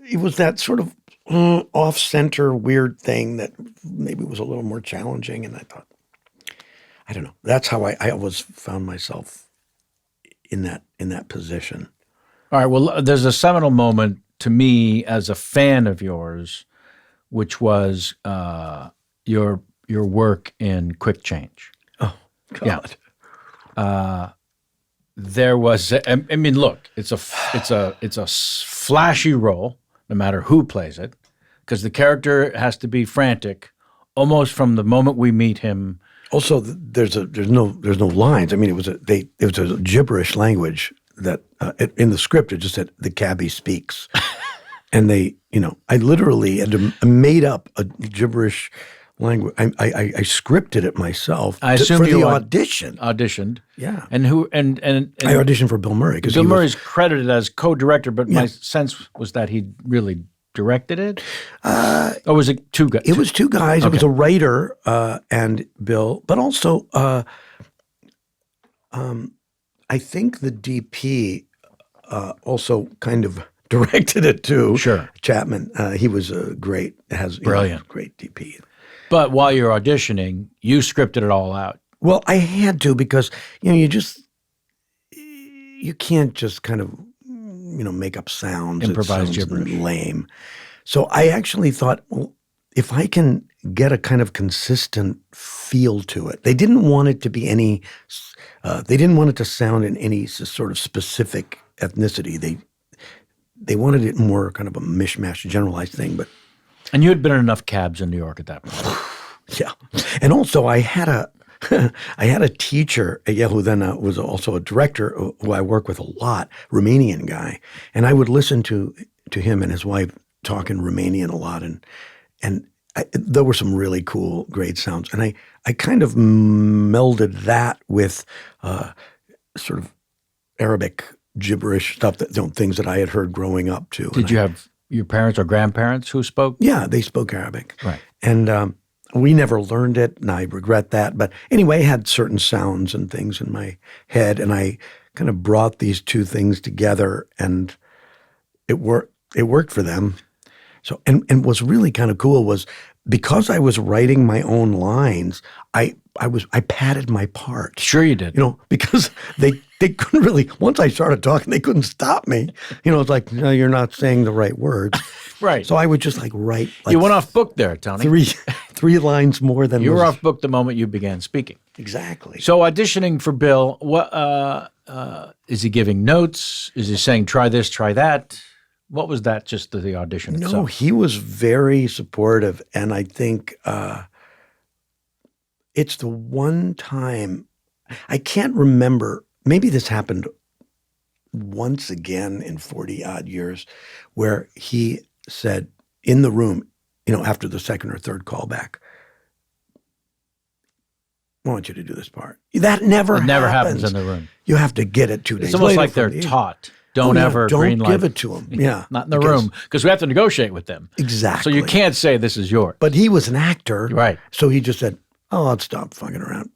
it was that sort of off-center weird thing that maybe was a little more challenging. And I thought, I don't know. That's how I always found myself in that position. All right. Well, there's a seminal moment to me as a fan of yours, which was your work in Quick Change. Oh, God. Yeah. There was. I mean, look, it's a flashy role, no matter who plays it, because the character has to be frantic almost from the moment we meet him. Also, there's no lines. I mean, it was a gibberish language that in the script it just said the cabbie speaks, and I literally had made up a gibberish language. I scripted it myself. I assume for you the audition. Auditioned. Yeah. And I auditioned for Bill Murray because Bill Murray's credited as co-director, but my sense was that he really directed it. Or was it two guys? It was two guys. Okay. It was a writer and Bill, but also I think the DP also kind of directed it too. Sure. Chapman. He was brilliant, great DP. But while you're auditioning, you scripted it all out. Well, I had to because you can't just kind of make up sounds. Improvise it sounds gibberish. Lame. So I actually thought, well, if I can get a kind of consistent feel to it, they didn't want it to be any. They didn't want it to sound in any sort of specific ethnicity. they wanted it more kind of a mishmash, generalized thing. But And you had been in enough cabs in New York at that point. yeah, and also I had a I had a teacher at Yale who then was also a director who I work with a lot, Romanian guy, and I would listen to him and his wife talk in Romanian a lot, and there were some really cool, great sounds, and I kind of melded that with sort of Arabic gibberish stuff, things that I had heard growing up too. Did you have your parents or grandparents who spoke? Yeah, they spoke Arabic, Right. and we never learned it, and I regret that. But anyway, I had certain sounds and things in my head, and I kind of brought these two things together, and it worked. It worked for them. So, and what's really kind of cool was because I was writing my own lines, I padded my part. Sure you did. Because they couldn't really. Once I started talking, they couldn't stop me. It's like, no, you're not saying the right words. Right. So I would just write. You went off book there, Tony. Three lines more than You were off book the moment you began speaking. Exactly. So auditioning for Bill, what is he giving notes? Is he saying try this, try that? What was that? Just the audition itself? No, he was very supportive, and I think it's the one time I can't remember. Maybe this happened once again in 40 odd years, where he said in the room, after the second or third callback, I want you to do this part. That never happens in the room. You have to get it 2 days later. It's almost like they're taught. Don't ever green light. Don't give it to them. Yeah. Not in the room, because we have to negotiate with them. Exactly. So you can't say this is yours. But he was an actor. Right. So he just said, oh, let's stop fucking around.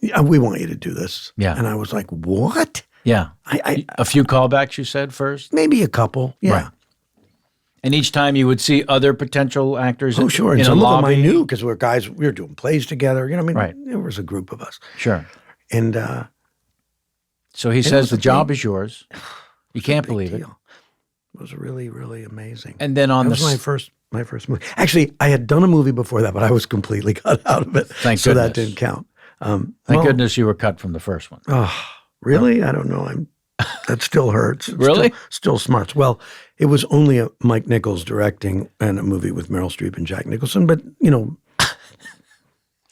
Yeah, we want you to do this. Yeah. And I was like, what? Yeah. I a few callbacks, you said, first? Maybe a couple. Yeah. Right. And each time you would see other potential actors Oh, sure. And in some a of them I lobby? knew because we were doing plays together. Right. There was a group of us. Sure. And so he says the job is yours. You can't believe it. It was really, really amazing. And then on that was my first movie. Actually, I had done a movie before that, but I was completely cut out of it. Thank so goodness. that didn't count. Thank goodness you were cut from the first one. Oh, really? I don't know. That still hurts. It Really? Still smarts. Well, it was only a Mike Nichols directing and a movie with Meryl Streep and Jack Nicholson, but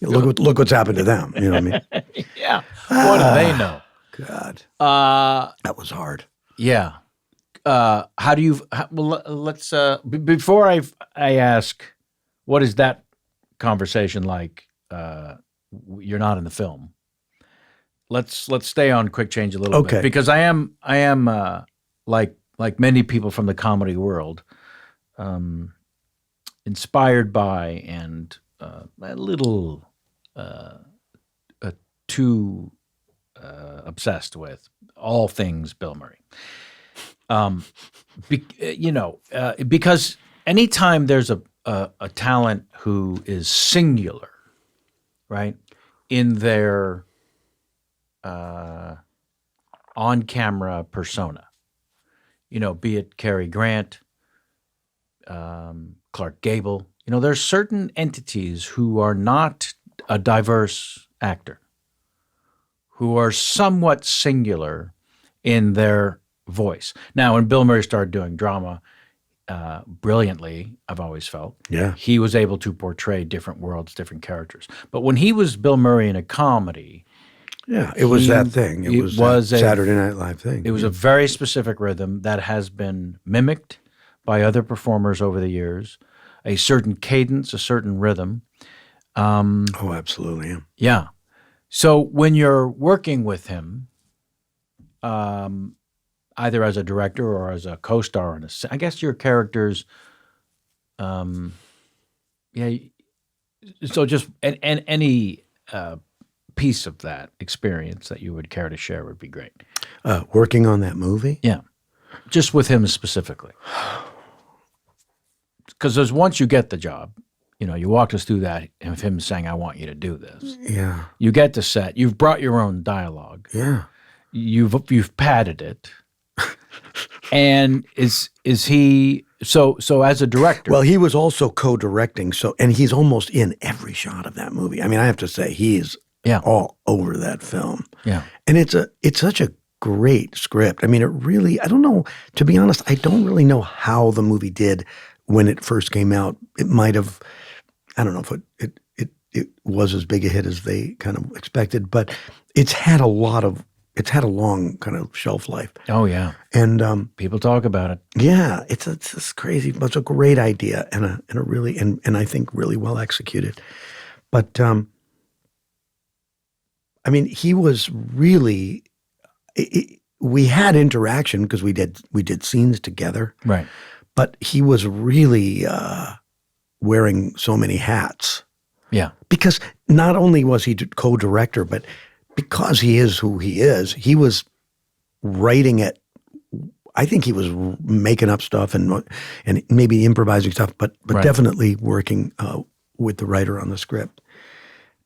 look what's happened to them. You know what I mean? Yeah. What do they know? God. That was hard. Yeah. How do you? Let's. Before I ask, what is that conversation like? You're not in the film. Let's stay on Quick Change a little bit because I am like many people from the comedy world, inspired by and a little too obsessed with all things Bill Murray. Because anytime there's a talent who is singular, right, in their on-camera persona, be it Cary Grant, Clark Gable, there's certain entities who are not a diverse actor, who are somewhat singular in their voice. Now, when Bill Murray started doing drama brilliantly, I've always felt, he was able to portray different worlds, different characters. But when he was Bill Murray in a comedy, it was that thing. It was a Saturday Night Live thing. It was a very specific rhythm that has been mimicked by other performers over the years, a certain cadence, a certain rhythm. Oh, absolutely. Yeah. Yeah. So when you're working with him, either as a director or as a co-star, I guess your characters, So just any piece of that experience that you would care to share would be great. Working on that movie? Yeah, just with him specifically. Because once you get the job, you walked us through that of him saying, "I want you to do this." Yeah. You get to set. You've brought your own dialogue. Yeah. You've padded it. And is he so as a director? Well, he was also co-directing. And he's almost in every shot of that movie. I mean, I have to say he's all over that film. Yeah. And it's such a great script. I mean, it really, I don't know, to be honest, I don't really know how the movie did when it first came out. It might have, I don't know if it was as big a hit as they kind of expected, but it's had a long kind of shelf life. Oh, yeah. And people talk about it. Yeah, it's crazy, but it's a great idea and a really, and I think really well executed. But I mean, he was really, we had interaction because we did scenes together. Right. But he was really wearing so many hats. Yeah. Because not only was he co-director, but because he is who he was writing it. I think he was making up stuff and maybe improvising stuff, but Right. definitely working with the writer on the script.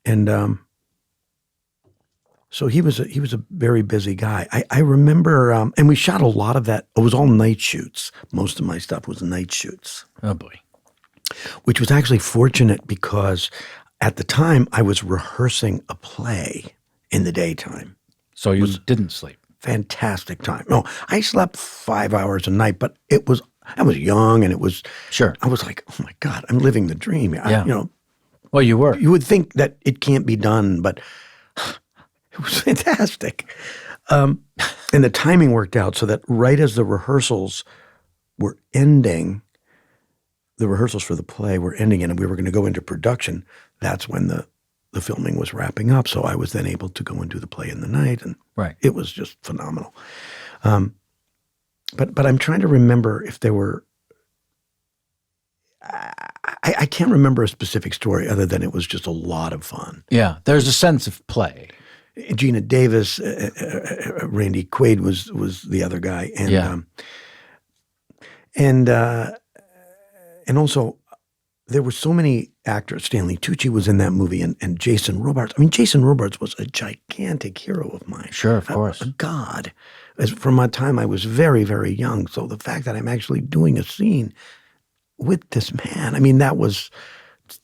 And so he was a very busy guy. I remember, and we shot a lot of that. It was all night shoots. Most of my stuff was night shoots. Oh, boy. Which was actually fortunate because at the time I was rehearsing a play in the daytime. So you didn't sleep. Fantastic time. No, I slept 5 hours a night, but I was young and it was, Sure. I was like, oh my God, I'm living the dream. Yeah. Well, you were. You would think that it can't be done, but it was fantastic. And the timing worked out so that right as the rehearsals were ending, the rehearsals for the play were ending and we were going to go into production. That's when the filming was wrapping up. So I was then able to go and do the play in the night. And Right. it was just phenomenal. But I'm trying to remember if there were, I can't remember a specific story other than it was just a lot of fun. Yeah. There's a sense of play. Gina Davis, Randy Quaid was the other guy. And, Yeah. And also there were so many actors. Stanley Tucci was in that movie and Jason Robards. I mean, Jason Robards was a gigantic hero of mine. Sure, of course. A god. From my time I was very, very young. So the fact that I'm actually doing a scene with this man, I mean, that was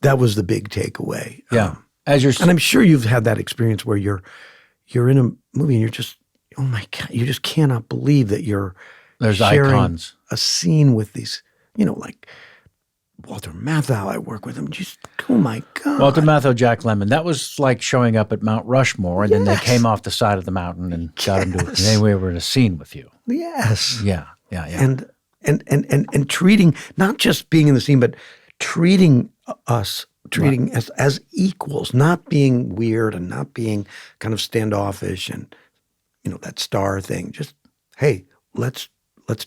the big takeaway. Yeah. And I'm sure you've had that experience where you're in a movie and you're just, oh my God, you just cannot believe that you're There's sharing icons. a scene with these, like Walter Matthau. I work with him. Just, oh my God. Walter Matthau, Jack Lemmon. That was like showing up at Mount Rushmore, and then they came off the side of the mountain and got him to. And they were in a scene with you. Yes. Yeah. And treating, not just being in the scene, but treating us, as equals, not being weird and not being kind of standoffish and, that star thing. Just, hey, let's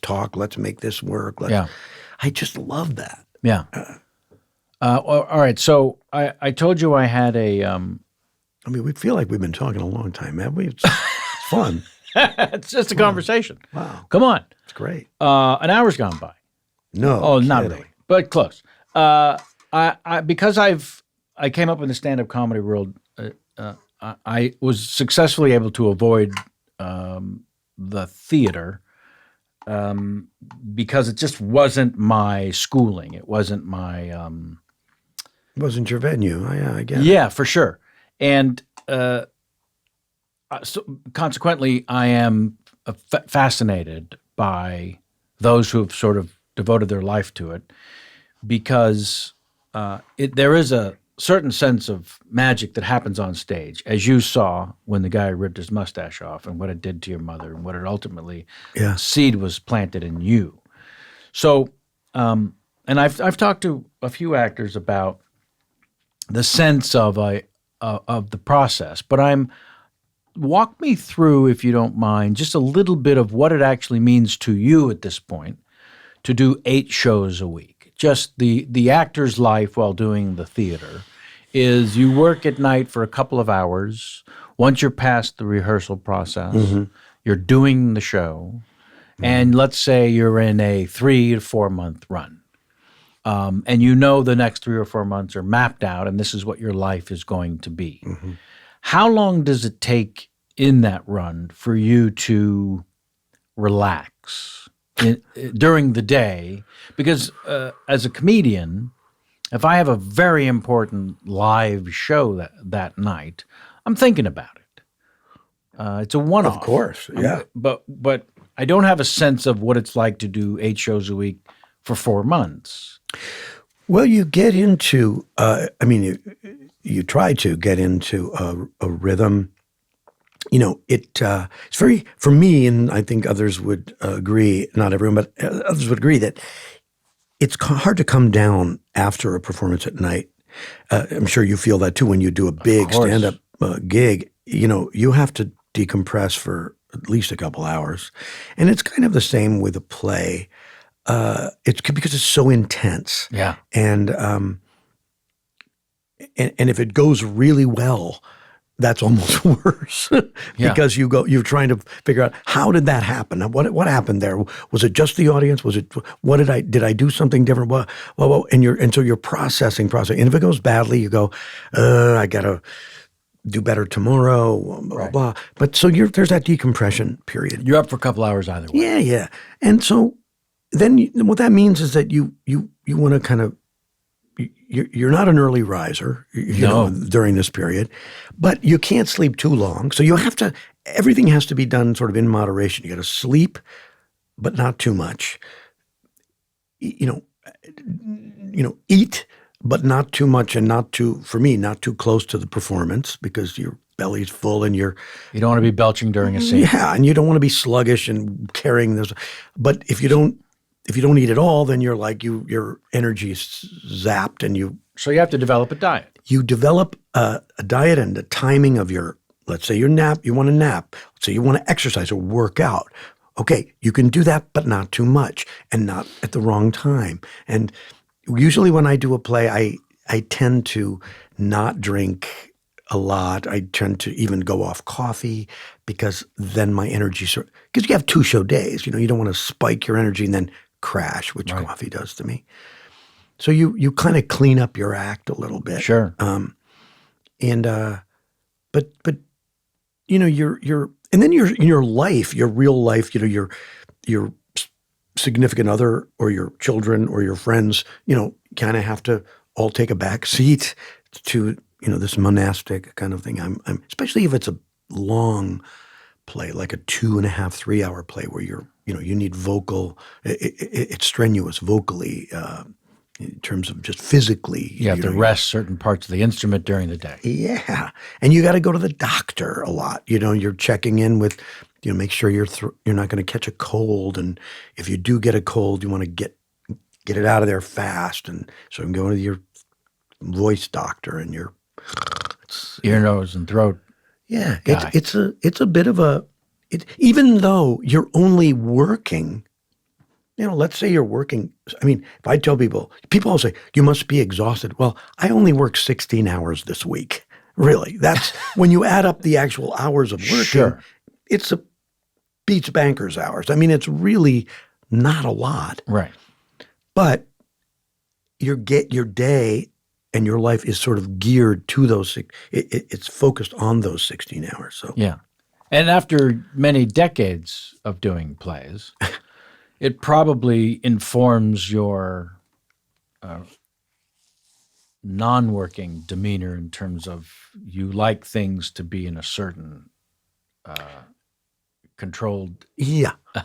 talk. Let's make this work. I just love that. Yeah. All right. So I told you I had a. I mean, we feel like we've been talking a long time, haven't we? It's fun. It's just a conversation. Wow. Come on. It's great. An hour's gone by. No. Oh, not kidding. really, but close. Because I came up in the stand-up comedy world. I was successfully able to avoid the theater because it just wasn't my schooling. It wasn't my. It wasn't your venue. I get it. Yeah, for sure. And so consequently, I am fascinated by those who have sort of devoted their life to it because there is a certain sense of magic that happens on stage, as you saw when the guy ripped his mustache off and what it did to your mother and what it ultimately, seed was planted in you. So, and I've talked to a few actors about the sense of the process, but walk me through, if you don't mind, just a little bit of what it actually means to you at this point to do 8 shows a week. Just the actor's life while doing the theater is you work at night for a couple of hours. Once you're past the rehearsal process, you're doing the show, and let's say you're in a 3 to 4 month run. And the next 3 or 4 months are mapped out, and this is what your life is going to be. How long does it take in that run for you to relax during the day? Because as a comedian, if I have a very important live show that night, I'm thinking about it. It's a one-off. Of course, yeah. But I don't have a sense of what it's like to do 8 shows a week for 4 months. Well, you get into, you try to get into a rhythm. It's very, for me, and I think others would agree, not everyone, but others would agree that it's hard to come down after a performance at night. I'm sure you feel that too when you do a big stand-up gig. You have to decompress for at least a couple hours. And it's kind of the same with a play. It's because it's so intense. Yeah. And if it goes really well, that's almost worse because you're trying to figure out how did that happen? What happened there? Was it just the audience? Did I do something different? And so you're processing. And if it goes badly, you go, I gotta do better tomorrow, blah, blah. But so there's that decompression period. You're up for a couple hours either way. Yeah. And so then what that means is that you want to kind of, you're not an early riser during this period, but you can't sleep too long. So everything has to be done sort of in moderation. You got to sleep, but not too much. Eat, but not too much and not too close to the performance because your belly's full and you don't want to be belching during a scene. Yeah, and you don't want to be sluggish and carrying this. But if you don't eat at all, then you're like your energy is zapped and So you have to develop a diet. You develop a diet and the timing of let's say you want to nap. Let's say you want to exercise or work out. Okay, you can do that, but not too much and not at the wrong time. And usually when I do a play, I tend to not drink a lot. I tend to even go off coffee because then my energy because you have 2 show days. You don't want to spike your energy and then crash, which coffee does to me. So you kind of clean up your act a little bit. Sure. But you're and then in your life, your real life, your significant other or your children or your friends, kind of have to all take a back seat to, this monastic kind of thing. I'm especially if it's a long play, like a 2.5, 3 hour play where you need vocal, it's strenuous vocally, in terms of just physically. You have to rest certain parts of the instrument during the day. Yeah. And you got to go to the doctor a lot. You're checking in with, make sure you're not going to catch a cold. And if you do get a cold, you want to get it out of there fast. And so I'm going to your voice doctor and your ear, nose, and throat. Yeah. It's a bit of even though you're only working, let's say you're working. I mean, if I tell people all say, you must be exhausted. Well, I only work 16 hours this week. Really. That's when you add up the actual hours of working, sure. It's beats banker's hours. I mean, it's really not a lot. Right. But your day and your life is sort of geared to those. It's focused on those 16 hours. So yeah. And after many decades of doing plays, it probably informs your non-working demeanor in terms of you like things to be in a certain controlled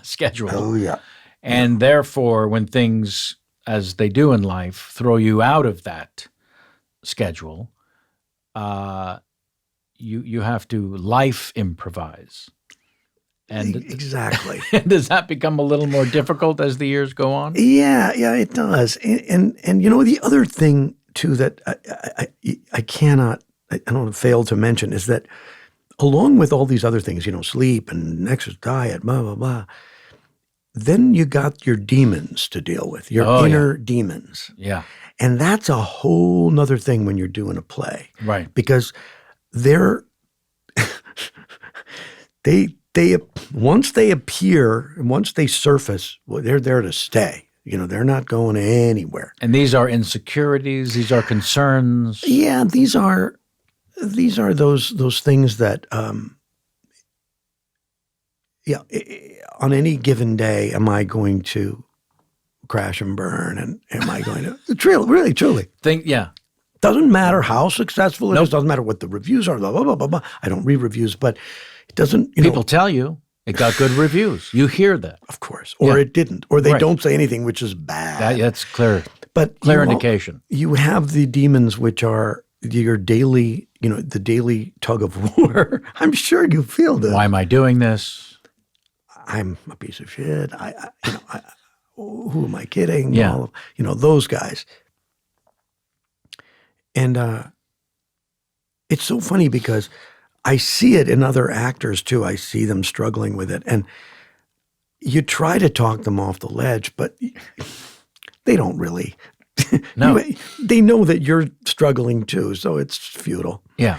schedule. Oh, yeah. And therefore, when things, as they do in life, throw you out of that schedule, you have to life improvise. And exactly. Does that become a little more difficult as the years go on? Yeah, it does. And the other thing too that I don't fail to mention is that along with all these other things, sleep and exercise, diet, blah blah blah, then you got your demons to deal with, your inner demons. Yeah. And that's a whole nother thing when you're doing a play. Right. Because once they appear, once they surface, well, they're there to stay. They're not going anywhere. And these are insecurities. These are concerns. Yeah, these are those things that, on any given day, am I going to crash and burn, and am I going to really truly Doesn't matter how successful it is. Doesn't matter what the reviews are. Blah blah blah blah blah. I don't read reviews, but It doesn't, People tell you it got good reviews. You hear that. of course, or it didn't, or they Right. don't say anything, which is bad. That's clear. But Clear indication. You have the demons, which are your daily, the daily tug of war. I'm sure you feel them. Why am I doing this? I'm a piece of shit. Who am I kidding? Yeah. All of, those guys. And it's so funny because I see it in other actors too. I see them struggling with it. And you try to talk them off the ledge, but they don't really. No. They know that you're struggling too, so it's futile. Yeah.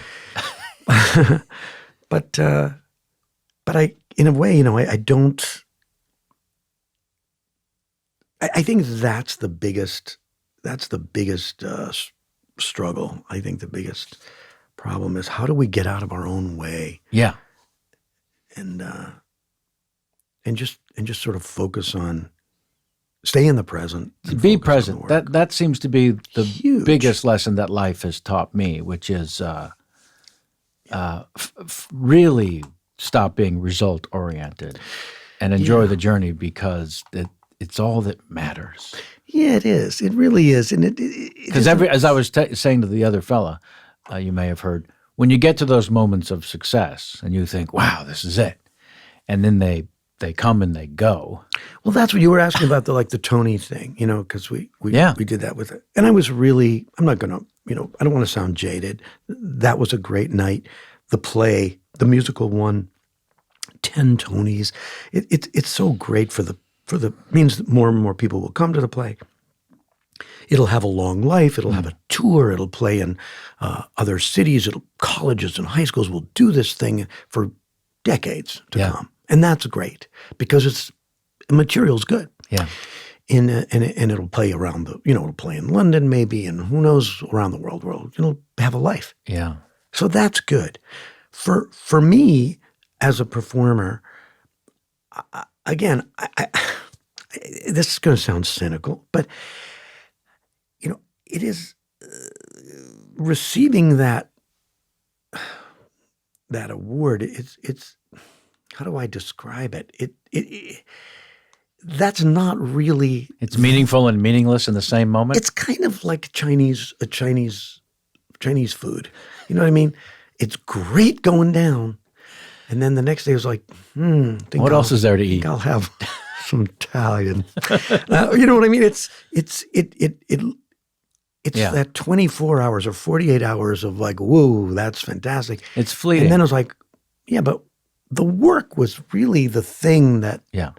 But I, in a way, I don't. I think that's the biggest. That's the biggest struggle. I think the biggest problem is how do we get out of our own way Yeah. and just sort of focus on stay in the present. and Be focus on the present. work. That seems to be the Huge. biggest lesson that life has taught me, which is really stop being result oriented and enjoy the journey because it's all that matters. Yeah, it is. It really is, and it Because as I was saying to the other fella, you may have heard, when you get to those moments of success and you think, "Wow, this is it," and then they come and they go. Well, that's what you were asking about the Tony thing, because we did that with it. And I was really, I'm not going to, I don't want to sound jaded. That was a great night. The play, the musical won 10 Tonys. It's so great for the means that more and more people will come to the play. It'll have a long life. It'll have a tour. It'll play in other cities. Colleges and high schools will do this thing for decades to come. And that's great because the material's good. Yeah. And it'll play around it'll play in London maybe, and who knows, around the world. It'll have a life. Yeah. So that's good. For me as a performer, again, this is going to sound cynical, but it is receiving that award. It's how do I describe it? That's not really. It's meaningful and meaningless in the same moment. It's kind of like Chinese food. You know what I mean? It's great going down, and then the next day it was like, What else is there to eat? I'll have some Italian. You know what I mean? It's that 24 hours or 48 hours of like, whoa, that's fantastic. It's fleeting. And then I was like, yeah, but the work was really the thing that. Yeah.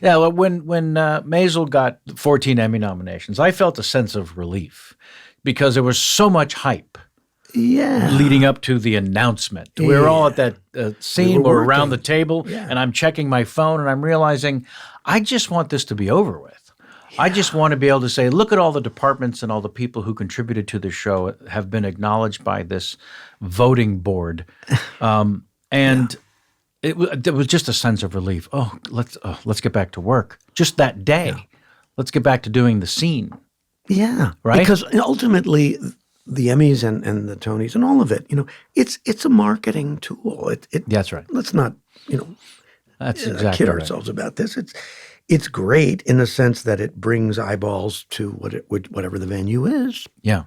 Yeah, well, when Maisel got 14 Emmy nominations, I felt a sense of relief because there was so much hype leading up to the announcement. We were all at that scene, we're around the table, and I'm checking my phone, and I'm realizing I just want this to be over with. I just want to be able to say, look at all the departments and all the people who contributed to the show have been acknowledged by this voting board. It was just a sense of relief. Oh, let's get back to work. Just that day, let's get back to doing the scene. Yeah, right. Because ultimately, the Emmys and the Tonys and all of it, it's a marketing tool. That's right. Let's not, That's exactly kid right. ourselves about this. It's great in the sense that it brings eyeballs to whatever the venue is. Yeah.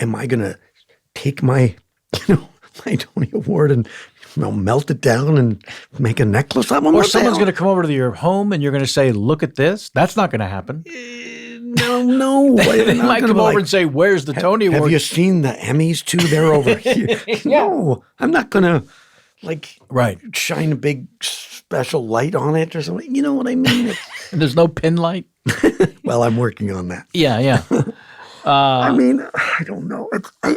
Am I going to take my, my Tony Award and melt it down and make a necklace out of it? Or someone's going to come over to your home and you're going to say, look at this. That's not going to happen. No. They might come over and say, where's the Tony Award? Have you seen the Emmys too? They're over here. No, I'm not going to shine a big special light on it or something. You know what I mean? And there's no pin light? Well, I'm working on that. Yeah. I mean, I don't know. I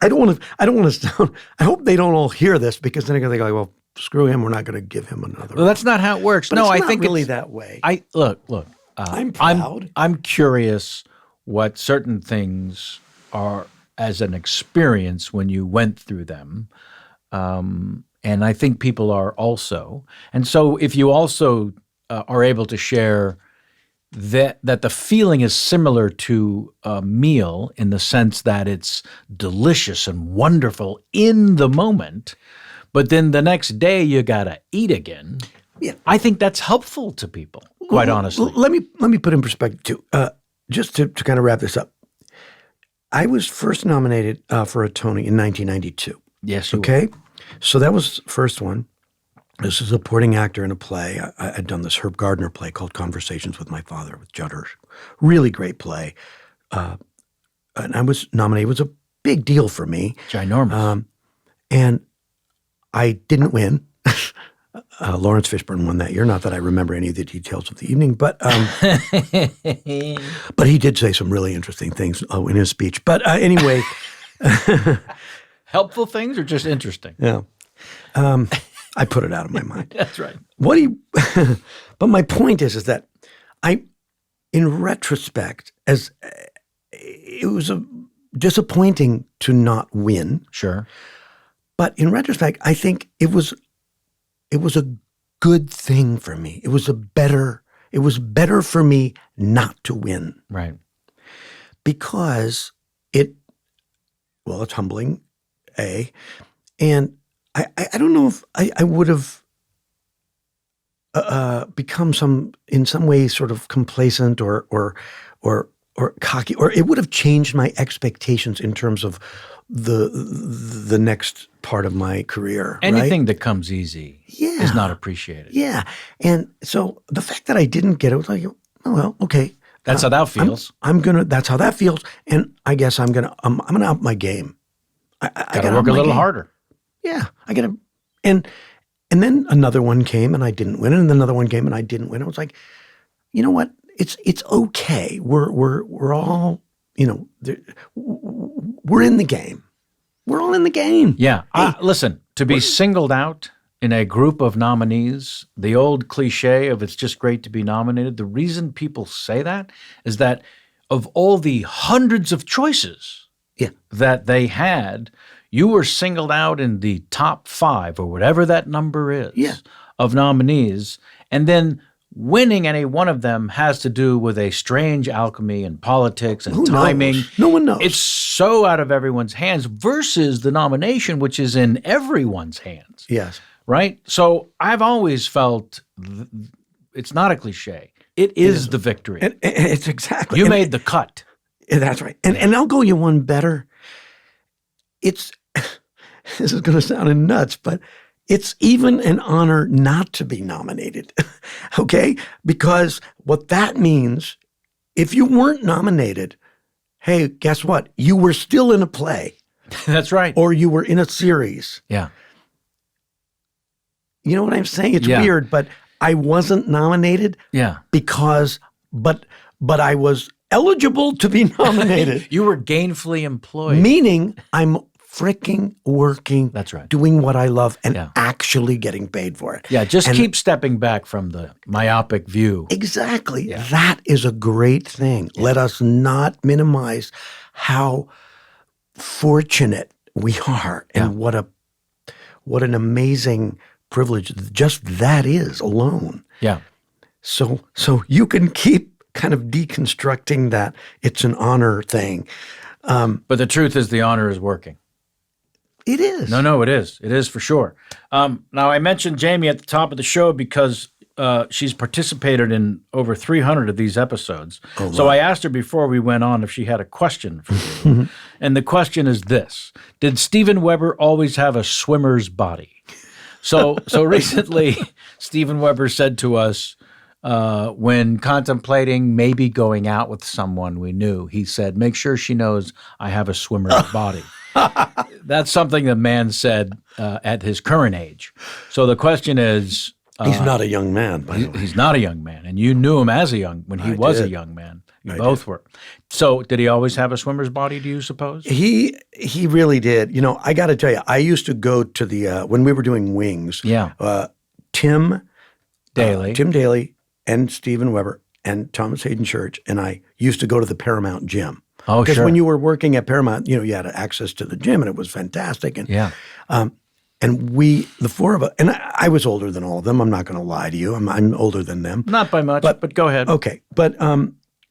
don't want to sound. I hope they don't all hear this because then they're going to think, well, screw him. We're not going to give him another. Well, that's not how it works. But no, it's I not think really that way. Look. I'm proud. I'm curious what certain things are as an experience when you went through them, and I think people are also. And so, if you also are able to share that the feeling is similar to a meal in the sense that it's delicious and wonderful in the moment, but then the next day you gotta eat again. Yeah. I think that's helpful to people, quite honestly. Let me put in perspective too. Just to kind of wrap this up. I was first nominated for a Tony in 1992. Yes, you Okay, so that was the first one. This is a supporting actor in a play. I'd done this Herb Gardner play called Conversations with My Father with Judd Hirsch. Really great play. And I was nominated. It was a big deal for me. Ginormous. And I didn't win. Lawrence Fishburne won that year. Not that I remember any of the details of the evening, but but he did say some really interesting things in his speech. But anyway. Helpful things or just interesting? Yeah. I put it out of my mind. That's right. But my point is that in retrospect, as it was disappointing to not win. Sure. But in retrospect, I think it was a good thing for me. It was better for me not to win. Right. Because it's humbling, and I don't know if I would have become in some way sort of complacent or cocky, or it would have changed my expectations in terms of the next part of my career. Anything right? that comes easy is not appreciated. Yeah, and so the fact that I didn't get it was like, oh well, okay. That's how that feels. That's how that feels, and I guess I'm gonna up my game. I gotta work a little harder. Yeah, I gotta, and then another one came and I didn't win, and then another one came and I didn't win. I was like, you know what? It's okay. We're all, we're in the game. We're all in the game. Yeah. Listen, to be singled out in a group of nominees, the old cliche of it's just great to be nominated, the reason people say that is that of all the hundreds of choices that they had, you were singled out in the top 5 or whatever that number is of nominees. And then winning any one of them has to do with a strange alchemy and politics and timing. No one knows. It's so out of everyone's hands versus the nomination, which is in everyone's hands. Yes. Right? So I've always felt it's not a cliche. It is the victory. And it's exactly. You made the cut. That's right. And I'll go you one better. This is going to sound nuts, but it's even an honor not to be nominated, okay? Because what that means, if you weren't nominated, hey, guess what? You were still in a play. That's right. Or you were in a series. Yeah. You know what I'm saying? It's weird, but I wasn't nominated because, but I was eligible to be nominated. You were gainfully employed. Meaning I'm freaking working. That's right. Doing what I love and actually getting paid for it. Yeah, just keep stepping back from the myopic view. Exactly. Yeah. That is a great thing. Yeah. Let us not minimize how fortunate we are and what an amazing privilege just that is alone. Yeah. So you can keep kind of deconstructing that it's an honor thing. But the truth is the honor is working. It is. No, it is. It is for sure. Now, I mentioned Jamie at the top of the show because she's participated in over 300 of these episodes. Oh, so I asked her before we went on if she had a question for you. And the question is this. Did Steven Weber always have a swimmer's body? So recently, Steven Weber said to us, when contemplating maybe going out with someone we knew, he said, make sure she knows I have a swimmer's body. That's something the man said at his current age. So the question is... he's not a young man, by the way. He's not a young man. And you knew him when he was a young man. You both were. So did he always have a swimmer's body, do you suppose? He really did. You know, I got to tell you, I used to go to the, when we were doing Wings, Tim Daly and Steven Weber and Thomas Hayden Church and I used to go to the Paramount gym. Oh, sure. Because when you were working at Paramount, you had access to the gym and it was fantastic. And And the four of us, and I was older than all of them. I'm not going to lie to you. I'm older than them. Not by much, but go ahead. Okay. But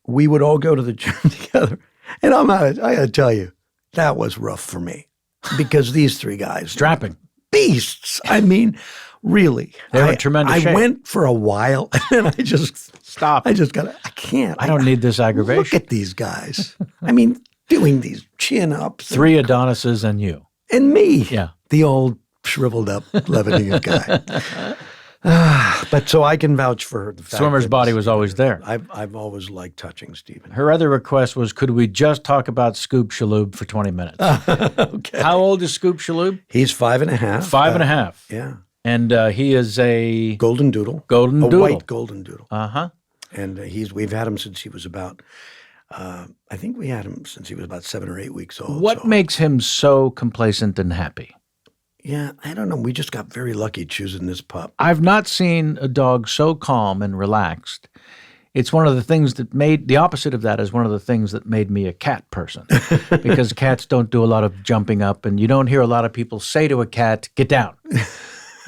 we would all go to the gym together. And I got to tell you, that was rough for me because these three guys. Strapping. Beasts. I mean, really. They were in tremendous shape. I went for a while and then I just. Stop. I can't. I don't need this aggravation. Look at these guys. I mean, doing these chin-ups. 3 Adonises and you. And me. Yeah. The old shriveled up Lebanese guy. But so I can vouch for her. The fact Swimmer's that body was always there. I've always liked touching Stephen. Her other request was, could we just talk about Scoop Shalhoub for 20 minutes? Okay. How old is Scoop Shalhoub? He's 5.5. 5.5. Yeah. And he is a Golden Doodle. Golden a Doodle. White Golden Doodle. Uh-huh. And we've had him since he was about, I think we had him since he was about 7 or 8 weeks old. What makes him so complacent and happy? Yeah, I don't know. We just got very lucky choosing this pup. I've not seen a dog so calm and relaxed. It's one of the things that the opposite of that is one of the things that made me a cat person. Because cats don't do a lot of jumping up, and you don't hear a lot of people say to a cat, get down.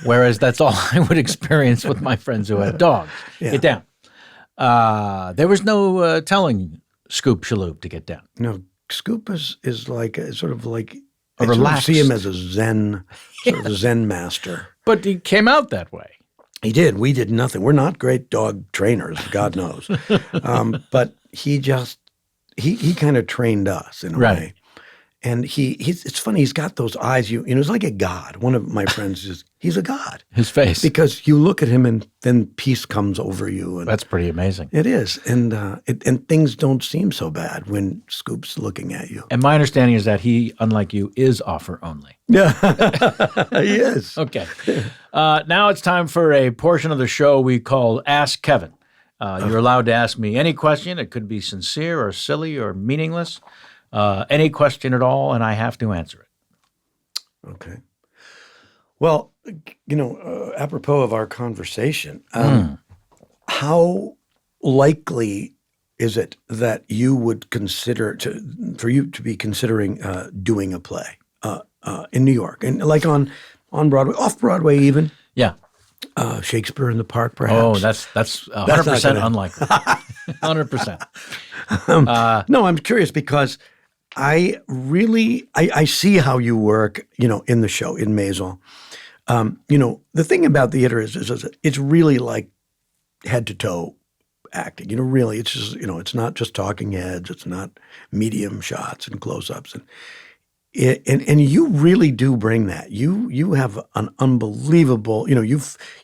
Whereas that's all I would experience with my friends who had dogs. Yeah. Get down. There was no telling Scoop Shalhoub to get down. No, Scoop is like sort of like a relaxed. I see him as a Zen, sort of a Zen master. But he came out that way. He did. We did nothing. We're not great dog trainers, God knows. But he kind of trained us in a way. And it's funny. He's got those eyes. You know, he's like a god. One of my friends he's a god. His face, because you look at him and then peace comes over you. And that's pretty amazing. It is, and things don't seem so bad when Scoop's looking at you. And my understanding is that he, unlike you, is offer only. Yeah, he is. Okay. Now it's time for a portion of the show we call Ask Kevin. You're allowed to ask me any question. It could be sincere or silly or meaningless. Any question at all, and I have to answer it. Okay. Well, you know, apropos of our conversation, how likely is it that you would consider for you to be considering doing a play in New York, and like on Broadway, off Broadway even? Yeah. Shakespeare in the Park, perhaps. Oh, that's 100% unlikely. 100%. No, I'm curious because I see how you work, you know, in the show, in Maisel. You know, the thing about theater is it's really like head to toe acting. You know, really, it's just, you know, it's not just talking heads. It's not medium shots and close-ups. And you really do bring that. You have an unbelievable, you know,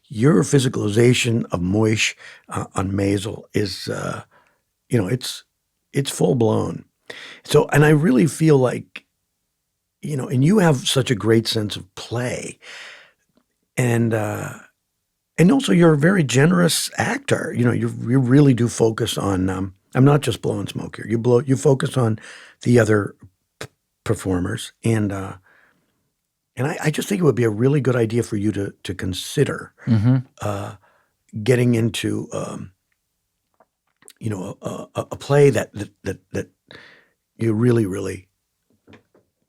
your physicalization of Moish on Maisel is, you know, it's full blown. So, and I really feel like, you know, and you have such a great sense of play, and also you're a very generous actor. You know, you really do focus on. I'm not just blowing smoke here. You focus on the other performers, and I just think it would be a really good idea for you to consider getting into, you know, a play that you really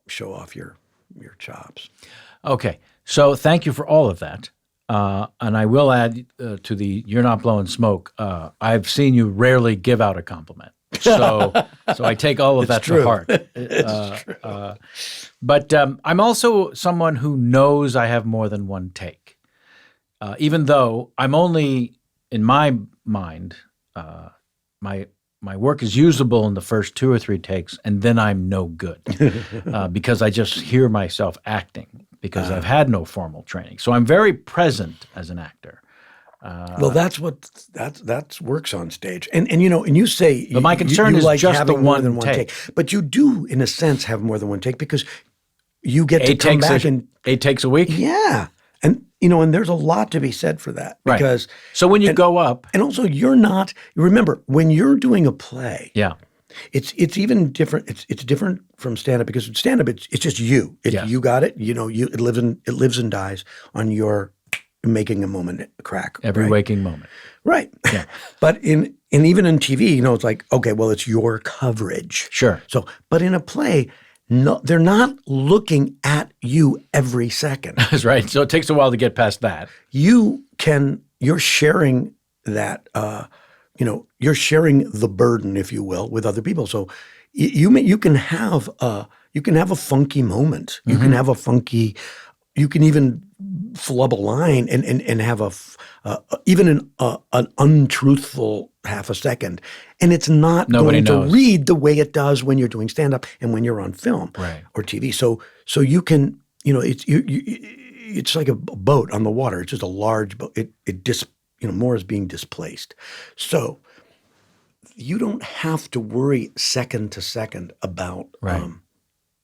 show off your chops. Okay. So thank you for all of that. And I will add to the you're not blowing smoke. I've seen you rarely give out a compliment. So I take all of that to heart. It's true. But I'm also someone who knows I have more than one take. Even though I'm only, in my mind, my work is usable in the first 2 or 3 takes, and then I'm no good because I just hear myself acting because I've had no formal training. So I'm very present as an actor. Well, that's works on stage, and you know, and you say, but my concern you is like just having the more than one one take. But you do, in a sense, have more than one take because you get to come back and 8 takes a week. Yeah, and you know, and there's a lot to be said for that because. Right. So when you go up, and also you're not. Remember, when you're doing a play, yeah, it's even different. It's different from stand up because stand up it's just you. You got it. You know, it lives and dies on your making a moment crack every waking moment. Right. Yeah. But even in TV, you know, it's like, okay, well, it's your coverage. Sure. So, but in a play, no, they're not looking at you every second. That's right. So it takes a while to get past that. You're sharing that, you're sharing the burden, if you will, with other people. So you can have a funky moment. You can have you can even flub a line and have even an untruthful half a second. And it's not Nobody going knows. to read the way it does when you're doing stand-up and when you're on film or TV. So you can, it's like a boat on the water. It's just a large boat. More is being displaced. So you don't have to worry second to second about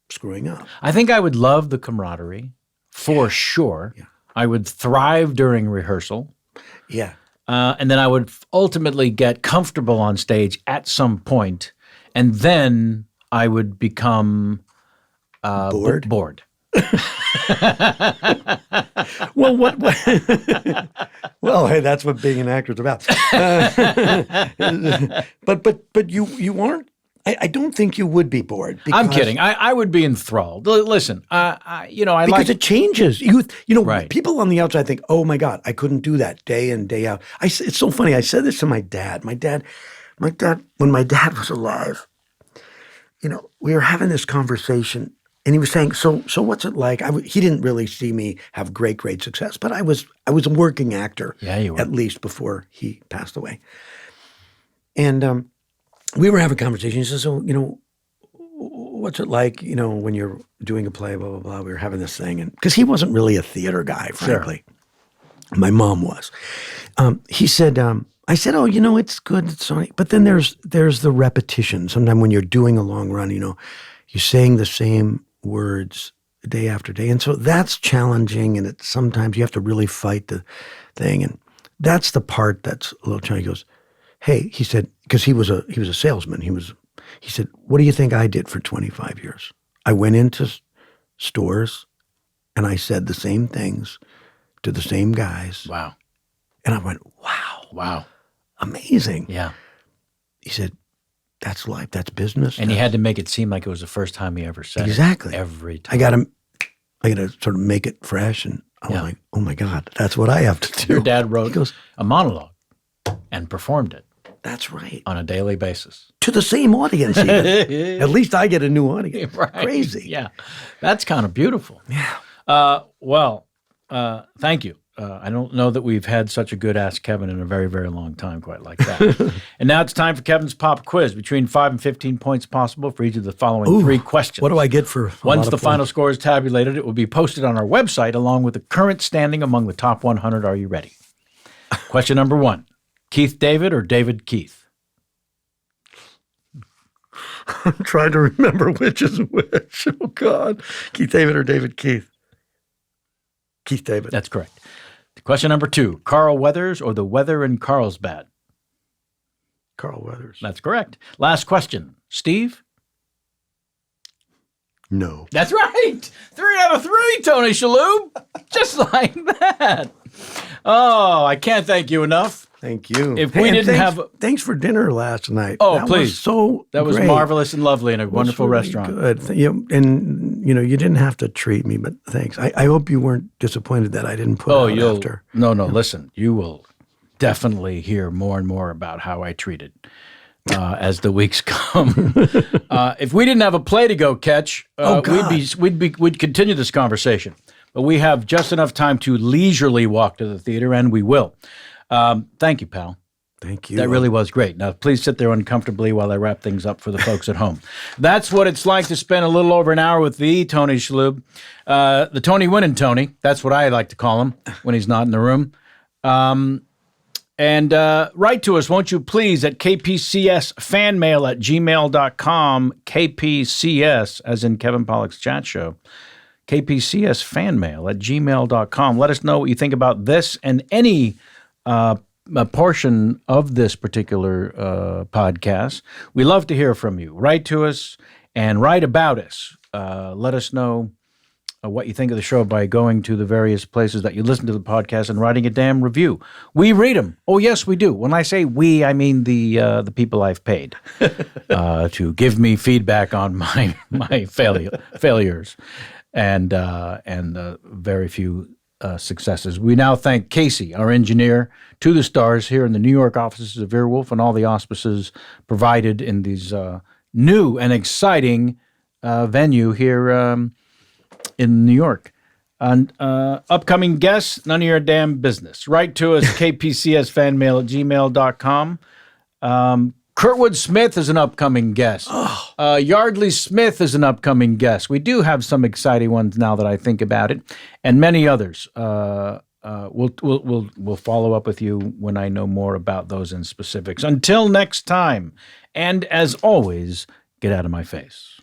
screwing up. I think I would love the camaraderie for sure. Yeah. I would thrive during rehearsal. Yeah. And then I would ultimately get comfortable on stage at some point, and then I would become Bored? bored. Well, well, hey, that's what being an actor is about. But you aren't. I don't think you would be bored. I'm kidding. I would be enthralled. Listen, Because it changes. Right. People on the outside think, "Oh my God, I couldn't do that day in, day out." It's so funny. I said this to my dad. My dad, when my dad was alive, we were having this conversation, and he was saying, "So what's it like?" He didn't really see me have great success, but I was a working actor. Yeah, you were. At least before he passed away, and we were having a conversation. He says, "So what's it like, when you're doing a play, blah, blah, blah." We were having this thing. And because he wasn't really a theater guy, frankly. Sure. My mom was. He said, I said, "Oh, it's good. It's all right." But then there's the repetition. Sometimes when you're doing a long run, you're saying the same words day after day. And so that's challenging. And sometimes you have to really fight the thing. And that's the part that's a little challenging. He goes, "Hey," he said, because he was a salesman. He said, "What do you think I did for 25 years? I went into stores and I said the same things to the same guys." Wow. And I went, wow, amazing. Yeah. He said, "That's life. That's business." And he had to make it seem like it was the first time he ever said exactly it. Every time. I got to sort of make it fresh. And I was like, "Oh my God, that's what I have to do." Your dad wrote a monologue and performed it. That's right. On a daily basis. To the same audience even. At least I get a new audience. Right. Crazy. Yeah. That's kind of beautiful. Yeah. Thank you. I don't know that we've had such a good Ask Kevin in a very, very long time quite like that. And now it's time for Kevin's Pop Quiz. Between 5 and 15 points possible for each of the following 3 questions. What do I get for Once the final score is tabulated, it will be posted on our website along with the current standing among the top 100. Are you ready? Question number 1. Keith David or David Keith? I'm trying to remember which is which. Oh, God. Keith David or David Keith? Keith David. That's correct. Question number 2. Carl Weathers or The Weather in Carlsbad? Carl Weathers. That's correct. Last question. Steve? No. That's right. 3 out of 3, Tony Shalhoub. Just like that. Oh, I can't thank you enough. Thank you. If we didn't have... Thanks for dinner last night. Oh, that please. That was great. marvelous and lovely in a wonderful really restaurant. Good. You didn't have to treat me, but thanks. I hope you weren't disappointed that I didn't put it out after. No, listen. You will definitely hear more and more about how I treated as the weeks come. If we didn't have a play to go catch, we'd continue this conversation. But we have just enough time to leisurely walk to the theater, and we will. Thank you, pal. Thank you. That really was great. Now, please sit there uncomfortably while I wrap things up for the folks at home. That's what it's like to spend a little over an hour with the Tony Shalhoub, the Tony winning Tony. That's what I like to call him when he's not in the room. And write to us, won't you please, at kpcsfanmail@gmail.com, KPCS, as in Kevin Pollak's chat show, kpcsfanmail@gmail.com. Let us know what you think about this and any a portion of this particular podcast. We love to hear from you. Write to us and write about us. Let us know what you think of the show by going to the various places that you listen to the podcast and writing a damn review. We read them. Oh, yes, we do. When I say we, I mean the people I've paid to give me feedback on my failures and very few successes. We now thank Casey, our engineer, to the stars here in the New York offices of Earwolf and all the auspices provided in these new and exciting venue here in New York. And upcoming guests, none of your damn business. Write to us, kpcsfanmail@gmail.com. Kurtwood Smith is an upcoming guest. Yardley Smith is an upcoming guest. We do have some exciting ones now that I think about it, and many others. We'll follow up with you when I know more about those in specifics. Until next time, and as always, get out of my face.